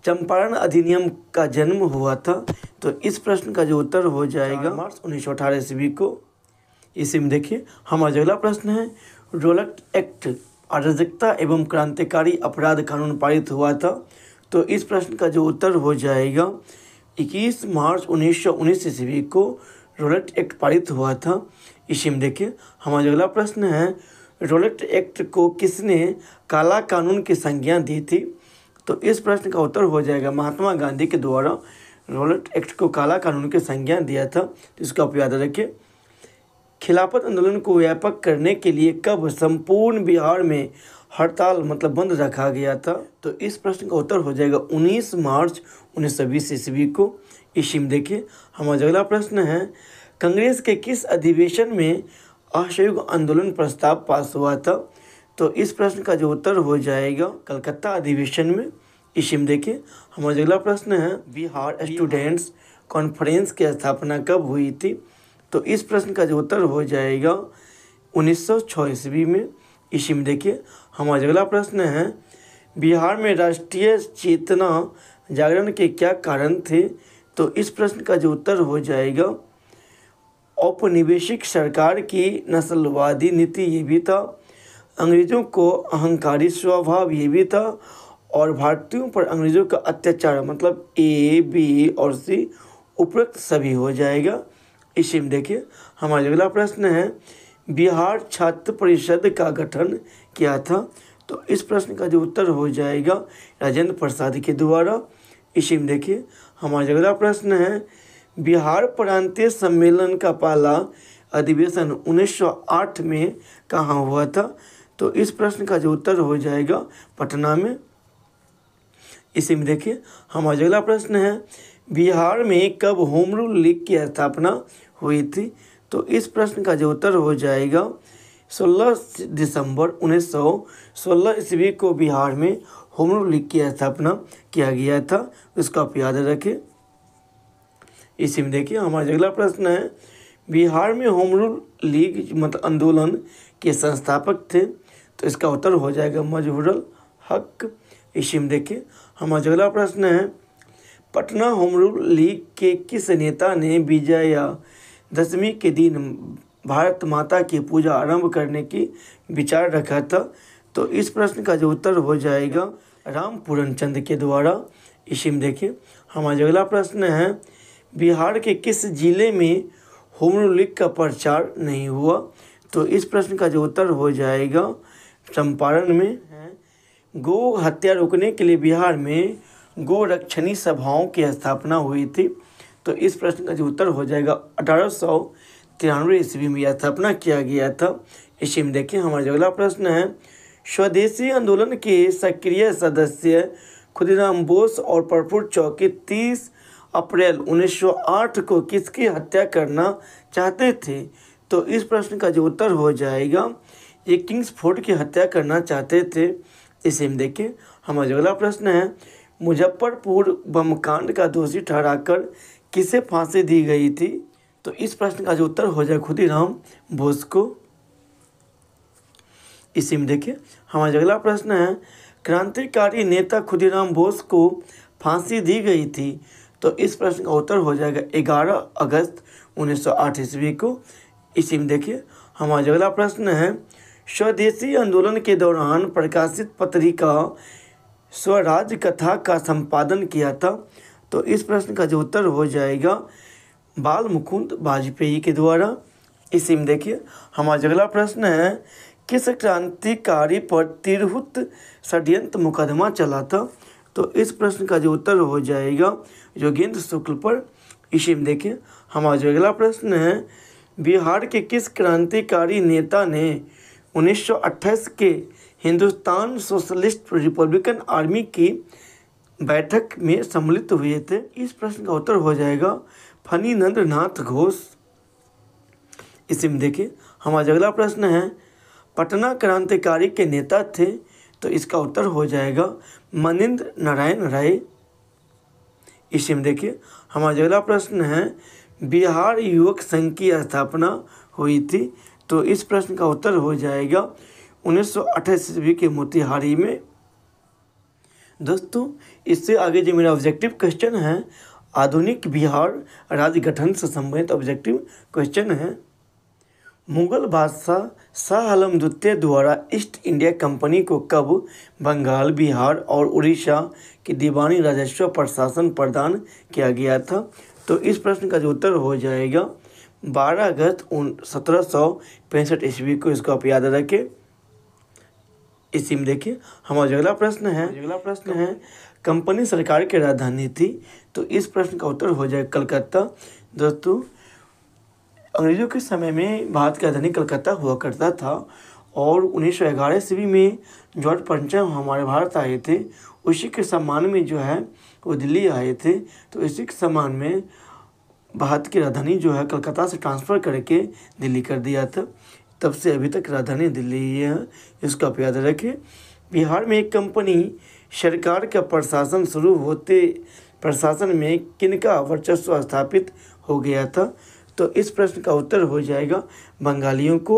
चंपारण अधिनियम का जन्म हुआ था? तो इस प्रश्न का जो उत्तर हो जाएगा मार्च 1918 ईस्वी को। इसी में देखिए हमारा अगला प्रश्न है, रोलट एक्ट अराजकता एवं क्रांतिकारी अपराध कानून पारित हुआ था? तो इस प्रश्न का जो उत्तर हो जाएगा 21 मार्च 1919 ईस्वी को रोलट एक्ट पारित हुआ था। इसी में देखिए हमारा अगला प्रश्न है, रोलट एक्ट को किसने काला कानून की संज्ञा दी थी? तो इस प्रश्न का उत्तर हो जाएगा महात्मा गांधी के द्वारा रोलट एक्ट को काला कानून की संज्ञा दिया था, जिसको आप याद रखिए। खिलाफत आंदोलन को व्यापक करने के लिए कब संपूर्ण बिहार में हड़ताल मतलब बंद रखा गया था? तो इस प्रश्न का उत्तर हो जाएगा 19 मार्च 1920 ईस्वी को। इसी में देखिए हमारा अगला प्रश्न है, कांग्रेस के किस अधिवेशन में असहयोग आंदोलन प्रस्ताव पास हुआ था? तो इस प्रश्न का जो उत्तर हो जाएगा कलकत्ता अधिवेशन में। इसी में देखिए हमारा अगला प्रश्न है, बिहार स्टूडेंट्स कॉन्फ्रेंस की स्थापना कब हुई थी? तो इस प्रश्न का जो उत्तर हो जाएगा 1906 ईस्वी में। इसी में देखिए हमारा अगला प्रश्न है, बिहार में राष्ट्रीय चेतना जागरण के क्या कारण थे? तो इस प्रश्न का जो उत्तर हो जाएगा औपनिवेशिक सरकार की नस्लवादी नीति ये भी था, अंग्रेज़ों को अहंकारी स्वभाव ये भी था, और भारतीयों पर अंग्रेज़ों का अत्याचार मतलब A, B और C उपरोक्त सभी हो जाएगा। इसी में देखिए हमारा अगला प्रश्न है, बिहार छात्र परिषद का गठन किया था? तो इस प्रश्न का जो उत्तर हो जाएगा राजेंद्र प्रसाद के द्वारा। इसी में देखिए हमारा अगला प्रश्न है, बिहार प्रांतीय सम्मेलन का पहला अधिवेशन 1908 में कहाँ हुआ था? तो इस प्रश्न का जो उत्तर हो जाएगा पटना में। इसी में देखिए हमारा अगला प्रश्न है, बिहार में कब होम रूल लीग की स्थापना हुई थी? तो इस प्रश्न का जो उत्तर हो जाएगा 16 दिसंबर 1916 ईस्वी को बिहार में होम रूल लीग की स्थापना किया गया था। इसको आप याद रखें। इसी में देखिए हमारा अगला प्रश्न है, बिहार में होम रूल लीग मतलब आंदोलन के संस्थापक थे? तो इसका उत्तर हो जाएगा मजहरुल हक। इसी में देखिए हमारा अगला प्रश्न है, पटना होम रूल लीग के किस नेता ने विजयादशमी के दिन भारत माता की पूजा आरंभ करने की विचार रखा था? तो इस प्रश्न का जो उत्तर हो जाएगा राम पूरन चंद के द्वारा। इसी में देखिए हमारा अगला प्रश्न है, बिहार के किस जिले में होम रूल लीग का प्रचार नहीं हुआ? तो इस प्रश्न का जो उत्तर हो जाएगा चंपारण में है। गौ हत्या रोकने के लिए बिहार में गौ रक्षणी सभाओं की स्थापना हुई थी? तो इस प्रश्न का जो उत्तर हो जाएगा 1893 ईस्वी में स्थापना किया गया था। इसी में देखिए हमारा अगला प्रश्न है, स्वदेशी आंदोलन के सक्रिय सदस्य खुदीराम बोस और प्रफुल्ल चौकी 30 अप्रैल 1908 को किसकी हत्या करना चाहते थे? तो इस प्रश्न का जो उत्तर हो जाएगा ये किंग्सफोर्ड की हत्या करना चाहते थे। इसी में देखिए हमारा अगला प्रश्न है, मुजफ्फरपुर बम कांड का दोषी ठहराकर किसे फांसी दी गई थी? तो इस प्रश्न का जो उत्तर हो जाए खुदीराम बोस को। इसी में देखिए हमारा अगला प्रश्न है, क्रांतिकारी नेता खुदीराम बोस को फांसी दी गई थी? तो इस प्रश्न का उत्तर हो जाएगा 11 अगस्त 1908 ईस्वी को। इसी में देखिए हमारा अगला प्रश्न है, स्वदेशी आंदोलन के दौरान प्रकाशित पत्रिका स्वराज कथा का संपादन किया था? तो इस प्रश्न का जो उत्तर हो जाएगा बाल मुकुंद वाजपेयी के द्वारा। इसी में देखिए हमारा अगला प्रश्न है, किस क्रांतिकारी पर तिरहुत षड्यंत्र मुकदमा चला था? तो इस प्रश्न का जो उत्तर हो जाएगा योगेंद्र शुक्ल पर। इसी में देखिए हमारा अगला प्रश्न है, बिहार के किस क्रांतिकारी नेता ने 1928 के हिंदुस्तान सोशलिस्ट रिपब्लिकन आर्मी की बैठक में सम्मिलित हुए थे? इस प्रश्न का उत्तर हो जाएगा फणीनंद्र नाथ घोष। इसी में देखिए हमारा अगला प्रश्न है, पटना क्रांतिकारी के नेता थे? तो इसका उत्तर हो जाएगा मनिंद्र नारायण राय। इसी में देखिए हमारा अगला प्रश्न है, बिहार युवक संघ की स्थापना हुई थी? तो इस प्रश्न का उत्तर हो जाएगा 1928 ईस्वी के मोतिहारी में। दोस्तों इससे आगे जो मेरा ऑब्जेक्टिव क्वेश्चन है, आधुनिक बिहार राज्य गठन से संबंधित ऑब्जेक्टिव क्वेश्चन है। मुगल बादशाह शाह आलम द्वितीय द्वारा ईस्ट इंडिया कंपनी को कब बंगाल, बिहार और उड़ीसा की दीवानी राजस्व प्रशासन प्रदान किया गया था? तो इस प्रश्न का जो उत्तर हो जाएगा 12 अगस्त 1765 ईस्वी को। इसको आप याद रखें। इसी में देखिए हमारा अगला प्रश्न है, कंपनी सरकार की राजधानी थी? तो इस प्रश्न का उत्तर हो जाएगा कलकत्ता। दोस्तों अंग्रेजों के समय में भारत की राजधानी कलकत्ता हुआ करता था और 1911 ईस्वी में जॉर्ज पंचम हमारे भारत आए थे। उसी के सम्मान में जो है वो दिल्ली आए थे। तो इसी के सम्मान में भारत की राजधानी जो है कलकत्ता से ट्रांसफ़र करके दिल्ली कर दिया था। तब से अभी तक राजधानी दिल्ली ही है। इसको आप याद रखें। बिहार में एक कंपनी सरकार का प्रशासन शुरू होते प्रशासन में किनका वर्चस्व स्थापित हो गया था? तो इस प्रश्न का उत्तर हो जाएगा बंगालियों को।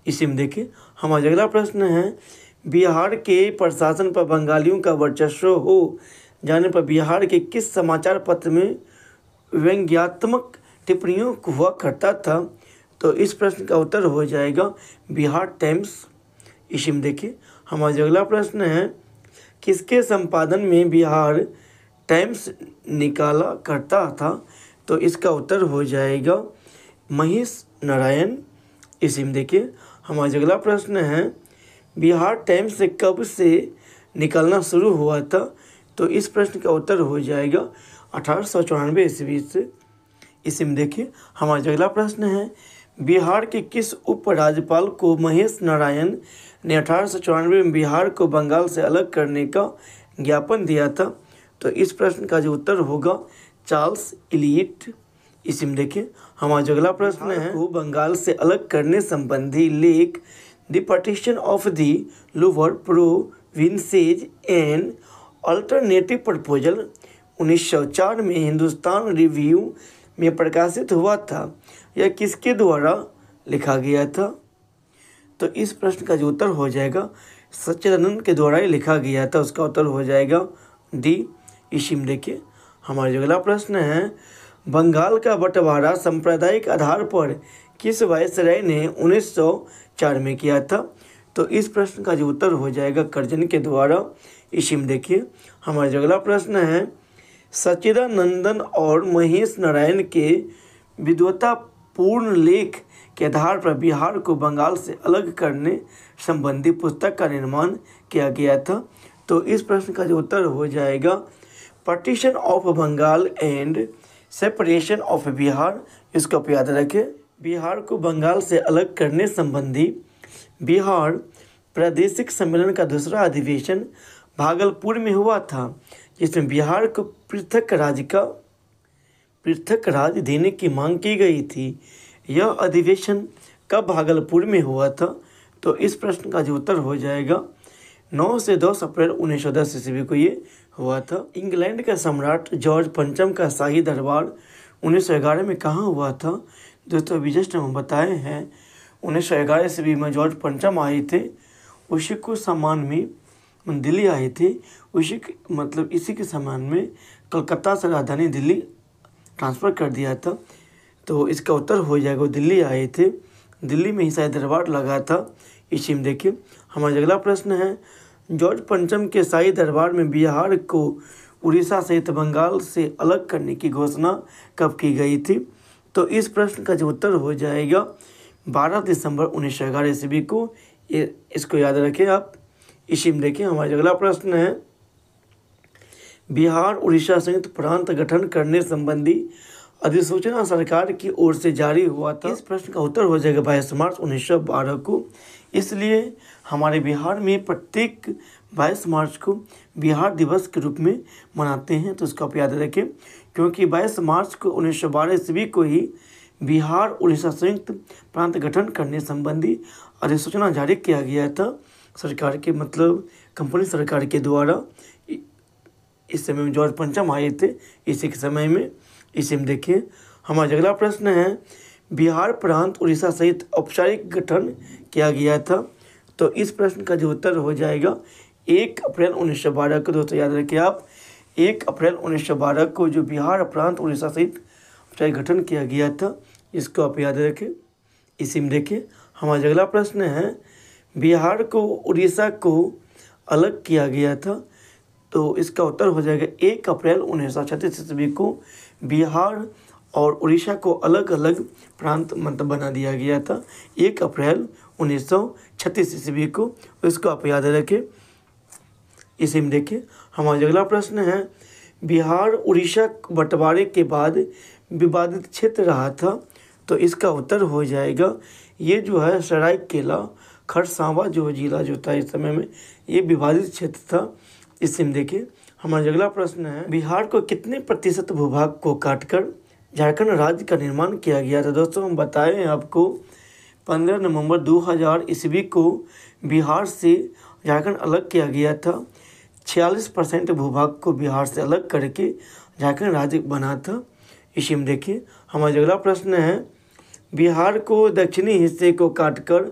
इसी में देखिए हमारा अगला प्रश्न है, बिहार के प्रशासन पर बंगालियों का वर्चस्व हो जाने पर बिहार के किस समाचार पत्र में व्यंग्यात्मक टिप्पणियों हुआ करता था? तो इस प्रश्न का उत्तर हो जाएगा बिहार टाइम्स। इसी में देखिए हमारा अगला प्रश्न है, किसके संपादन में बिहार टाइम्स निकाला करता था? तो इसका उत्तर हो जाएगा महेश नारायण। इसी में देखिए हमारा अगला प्रश्न है, बिहार टाइम्स से कब से निकलना शुरू हुआ था? तो इस प्रश्न का उत्तर हो जाएगा 1894 ईस्वी से। इसी में देखिए हमारा जो अगला प्रश्न है, बिहार के किस उपराज्यपाल को महेश नारायण ने 1894 में बिहार को बंगाल से अलग करने का ज्ञापन दिया था? तो इस प्रश्न का जो उत्तर होगा चार्ल्स इलियट। इसी में देखिए हमारा जो अगला प्रश्न है, को बंगाल से अलग करने संबंधी लेख the partition of the lower provinces and alternative proposal 1904 में हिंदुस्तान रिव्यू में प्रकाशित हुआ था। यह किसके द्वारा लिखा गया था? तो इस प्रश्न का जो उत्तर हो जाएगा सच्चिदानंद के द्वारा ही लिखा गया था। उसका उत्तर हो जाएगा डी। इसी में देखिए हमारा जो अगला प्रश्न है, बंगाल का बंटवारा सांप्रदायिक आधार पर किस वायसराय ने 1904 में किया था? तो इस प्रश्न का जो उत्तर हो जाएगा कर्जन के द्वारा। इसी में देखिए हमारा जो अगला प्रश्न है, सच्चिदानंदन और महेश नारायण के विद्वतापूर्ण लेख के आधार पर बिहार को बंगाल से अलग करने संबंधी पुस्तक का निर्माण किया गया था। तो इस प्रश्न का जो उत्तर हो जाएगा partition of Bengal and separation of Bihar. इसको आप याद रखें। बिहार को बंगाल से अलग करने संबंधी बिहार प्रादेशिक सम्मेलन का दूसरा अधिवेशन भागलपुर में हुआ था, जिसमें बिहार को पृथक राज्य देने की मांग की गई थी। यह अधिवेशन कब भागलपुर में हुआ था? तो इस प्रश्न का जो उत्तर हो जाएगा 9 से 10 अप्रैल 1910 ईस्वी को ये हुआ था। इंग्लैंड का सम्राट जॉर्ज पंचम का शाही दरबार 1911 में कहाँ हुआ था? दोस्तों अभी जस्ट हम बताए हैं 1911 ईस्वी में जॉर्ज पंचम आए थे, उसी को सम्मान में दिल्ली आए थे। उसी इसी के सम्मान में कलकत्ता से राजधानी दिल्ली ट्रांसफ़र कर दिया था। तो इसका उत्तर हो जाएगा दिल्ली आए थे, दिल्ली में ही शाही दरबार लगा था। इसी में देखिए हमारा अगला प्रश्न है, जॉर्ज पंचम के शाही दरबार में बिहार को उड़ीसा सहित बंगाल से अलग करने की घोषणा कब की गई थी? तो इस प्रश्न का जो उत्तर हो जाएगा 12 दिसंबर 1911 ईस्वी को। इसको याद रखें आप। इसी में देखिए हमारा अगला प्रश्न है, बिहार उड़ीसा संयुक्त प्रांत गठन करने संबंधी अधिसूचना सरकार की ओर से जारी हुआ था। इस प्रश्न का उत्तर हो जाएगा 22 मार्च 1912 को। इसलिए हमारे बिहार में प्रत्येक 22 मार्च को बिहार दिवस के रूप में मनाते हैं। तो इसको आप याद रखें, क्योंकि 22 मार्च को 1912 ईस्वी को ही बिहार उड़ीसा संयुक्त प्रांत गठन करने संबंधी अधिसूचना जारी किया गया था सरकार के कंपनी सरकार के द्वारा। इस समय में जॉर्ज पंचम आए थे इसी के समय में। इसी में देखिए हमारा अगला प्रश्न है, बिहार प्रांत उड़ीसा सहित औपचारिक गठन किया गया था। तो इस प्रश्न का जो उत्तर हो जाएगा 1 अप्रैल 1912 को। दोस्तों याद रखिए आप, 1 अप्रैल 1912 को जो बिहार प्रांत उड़ीसा सहित औपचारिक गठन किया गया था, इसको आप याद रखें। इसी में देखिए हमारा अगला प्रश्न है, बिहार को उड़ीसा को अलग किया गया था। तो इसका उत्तर हो जाएगा 1 अप्रैल 1936 ईस्वी को बिहार और उड़ीसा को अलग अलग प्रांत बना दिया गया था 1 अप्रैल 1936 ईस्वी को। इसको आप याद रखें। इसी में देखिए हमारा अगला प्रश्न है, बिहार उड़ीसा बंटवारे के बाद विवादित क्षेत्र रहा था। तो इसका उत्तर हो जाएगा ये जो है सरायकेला खरसावां जो जिला जो था इस समय में ये विवादित क्षेत्र था। इसी में देखिए हमारा अगला प्रश्न है, बिहार को कितने प्रतिशत भूभाग को काटकर झारखंड राज्य का निर्माण किया गया था? दोस्तों हम बताए हैं आपको 15 नवंबर 2000 ईस्वी को बिहार से झारखंड अलग किया गया था। 46% भूभाग को बिहार से अलग करके झारखंड राज्य बना था। इसी में देखिए हमारा अगला प्रश्न है, बिहार को दक्षिणी हिस्से को काटकर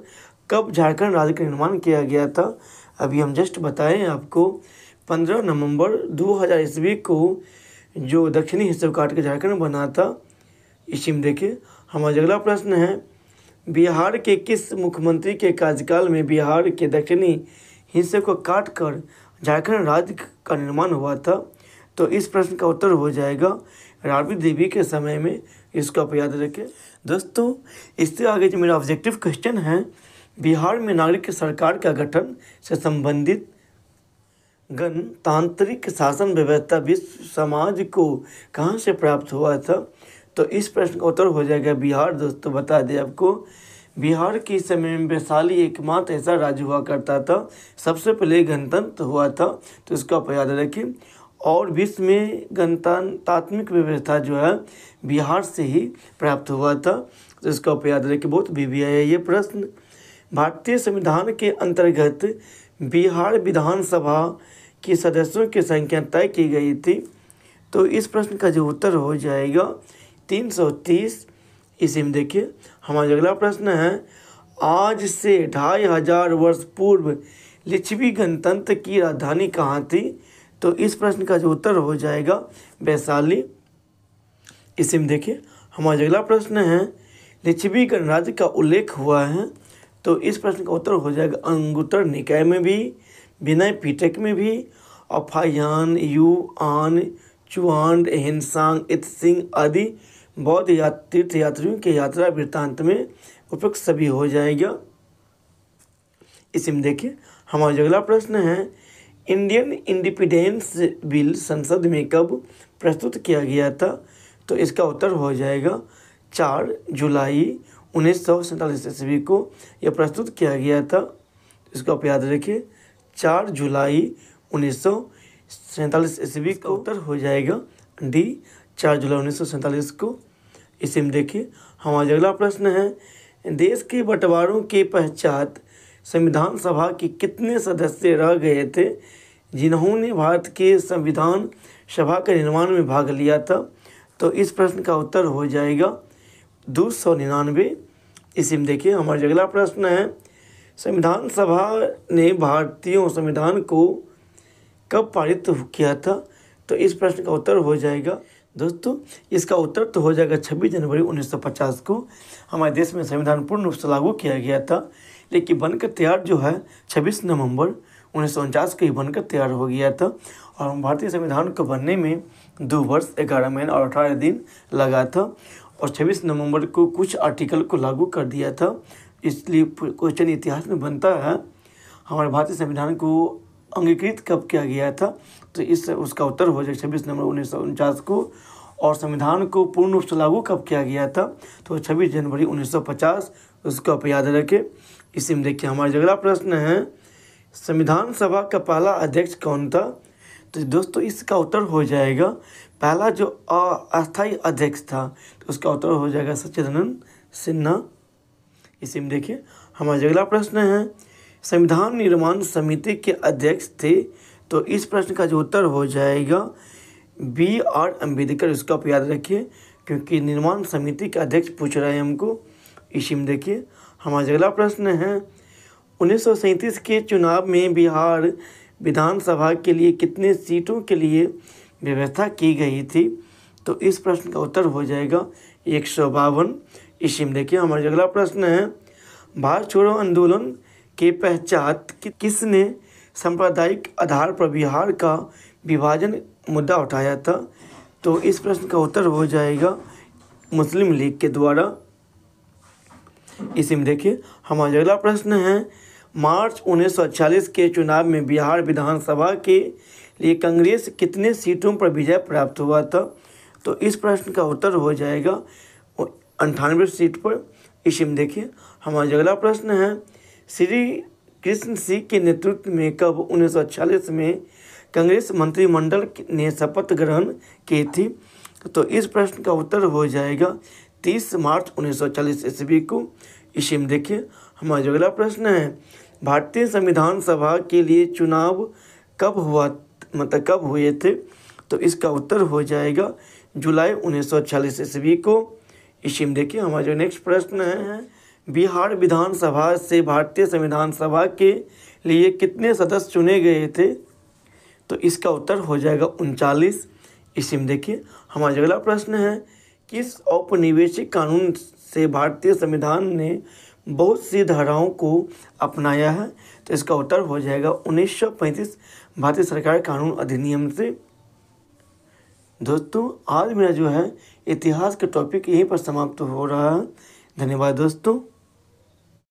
कब झारखंड राज्य का निर्माण किया गया था? अभी हम जस्ट बताएं आपको 15 नवंबर 2000 ईस्वी को जो दक्षिणी हिस्से को काट के झारखंड बना था। इसी में देखिए हमारा अगला प्रश्न है, बिहार के किस मुख्यमंत्री के कार्यकाल में बिहार के दक्षिणी हिस्से को काटकर झारखंड राज्य का निर्माण हुआ था? तो इस प्रश्न का उत्तर हो जाएगा राबड़ी देवी के समय में। इसको आप याद रखें। दोस्तों इससे आगे जो मेरा ऑब्जेक्टिव क्वेश्चन है बिहार में नागरिक सरकार का गठन से संबंधित गणतांत्रिक शासन व्यवस्था विश्व समाज को कहाँ से प्राप्त हुआ था? तो इस प्रश्न का उत्तर हो जाएगा बिहार। दोस्तों बता दें आपको, बिहार के समय में वैशाली एकमात्र ऐसा राज्य हुआ करता था, सबसे पहले गणतंत्र हुआ था, तो इसको आप याद रखें। और विश्व में गणतांत्रिक व्यवस्था जो है बिहार से ही प्राप्त हुआ था, तो इसको आप याद रखें। बहुत भी है ये प्रश्न। भारतीय संविधान के अंतर्गत बिहार विधानसभा के सदस्यों की संख्या तय की गई थी, तो इस प्रश्न का जो उत्तर हो जाएगा 330। इसी में देखिए हमारा अगला प्रश्न है, आज से 2500 वर्ष पूर्व लिच्छवी गणतंत्र की राजधानी कहाँ थी? तो इस प्रश्न का जो उत्तर हो जाएगा वैशाली। इसी में देखिए हमारा अगला प्रश्न है, लिच्छवी गणराज्य का उल्लेख हुआ है, तो इस प्रश्न का उत्तर हो जाएगा अंगुत्तर निकाय में भी, विनय पिटक में भी, और फाहियान, युआन, चुआंड, हिंसांग, इत्सिंग आदि बौद्ध तीर्थयात्रियों के यात्रा वृत्तांत में उपयुक्त सभी हो जाएगा। इसी में देखिए हमारा अगला प्रश्न है, इंडियन इंडिपेंडेंस बिल संसद में कब प्रस्तुत किया गया था? तो इसका उत्तर हो जाएगा 4 जुलाई 1947 ईस्वी को यह प्रस्तुत किया गया था। इसको आप याद रखिए, 4 जुलाई 1947 ईस्वी का उत्तर हो जाएगा डी, 4 जुलाई 1947 को। इसी में देखिए हमारा अगला प्रश्न है, देश के बंटवारों के पश्चात संविधान सभा के कितने सदस्य रह गए थे जिन्होंने भारत के संविधान सभा के निर्माण में भाग लिया था? तो इस प्रश्न का उत्तर हो जाएगा 299। इसी में देखिए हमारा अगला प्रश्न है, संविधान सभा ने भारतीय संविधान को कब पारित किया था? तो इस प्रश्न का उत्तर हो जाएगा दोस्तों, इसका उत्तर तो हो जाएगा 26 जनवरी 1950 को हमारे देश में संविधान पूर्ण रूप से लागू किया गया था। लेकिन बनकर तैयार जो है 26 नवंबर 1949 को ही बनकर तैयार हो गया था, और भारतीय संविधान को बनने में 2 वर्ष 11 महीने और 18 दिन लगा था, और 26 नवंबर को कुछ आर्टिकल को लागू कर दिया था। इसलिए क्वेश्चन इतिहास में बनता है, हमारे भारतीय संविधान को अंगीकृत कब किया गया था? तो उसका उत्तर हो जाए 26 नवंबर 1949 को। और संविधान को पूर्ण रूप से लागू कब किया गया था? तो 26 जनवरी 1950, उसको आप याद रखें। इसी में देखिए हमारा अगला प्रश्न है, संविधान सभा का पहला अध्यक्ष कौन था? तो दोस्तों इसका उत्तर हो जाएगा, पहला जो अस्थायी अध्यक्ष था, तो उसका उत्तर हो जाएगा सच्चिदानंद सिन्हा। इसी में देखिए हमारा अगला प्रश्न है, संविधान निर्माण समिति के अध्यक्ष थे? तो इस प्रश्न का जो उत्तर हो जाएगा BR अम्बेडकर। इसका आप याद रखिए, क्योंकि निर्माण समिति के अध्यक्ष पूछ रहे हैं हमको। इसी में देखिए हमारा अगला प्रश्न है, 1937 के चुनाव में बिहार विधानसभा के लिए कितने सीटों के लिए व्यवस्था की गई थी? तो इस प्रश्न का उत्तर हो जाएगा 152। इसी में देखिए हमारा अगला प्रश्न है, भारत छोड़ो आंदोलन के पश्चात किसने सांप्रदायिक आधार पर बिहार का विभाजन मुद्दा उठाया था? तो इस प्रश्न का उत्तर हो जाएगा मुस्लिम लीग के द्वारा। इसी में देखिए हमारा अगला प्रश्न है, मार्च 1946 के चुनाव में बिहार विधानसभा के लिए कांग्रेस कितने सीटों पर विजय प्राप्त हुआ था? तो इस प्रश्न का उत्तर हो जाएगा 98 सीट पर। इसी में देखिए हमारा अगला प्रश्न है, श्री कृष्ण सिंह के नेतृत्व में कब 1946 में कांग्रेस मंत्रिमंडल ने शपथ ग्रहण की थी? तो इस प्रश्न का उत्तर हो जाएगा 30 मार्च 1940 ईस्वी को। इसी में देखिए हमारा अगला प्रश्न है, भारतीय संविधान सभा के लिए चुनाव कब हुए थे? तो इसका उत्तर हो जाएगा जुलाई 1940 ईस्वी को। इसी में देखिए हमारा जो नेक्स्ट प्रश्न है, बिहार विधानसभा से भारतीय संविधान सभा के लिए कितने सदस्य चुने गए थे? तो इसका उत्तर हो जाएगा 39। इसी में देखिए हमारा अगला प्रश्न है, किस औपनिवेशिक कानून से भारतीय संविधान ने बहुत सी धाराओं को अपनाया है? तो इसका उत्तर हो जाएगा 1935 भारतीय सरकार कानून अधिनियम से। दोस्तों आज मेरा जो है इतिहास का टॉपिक यहीं पर समाप्त हो रहा है। धन्यवाद दोस्तों।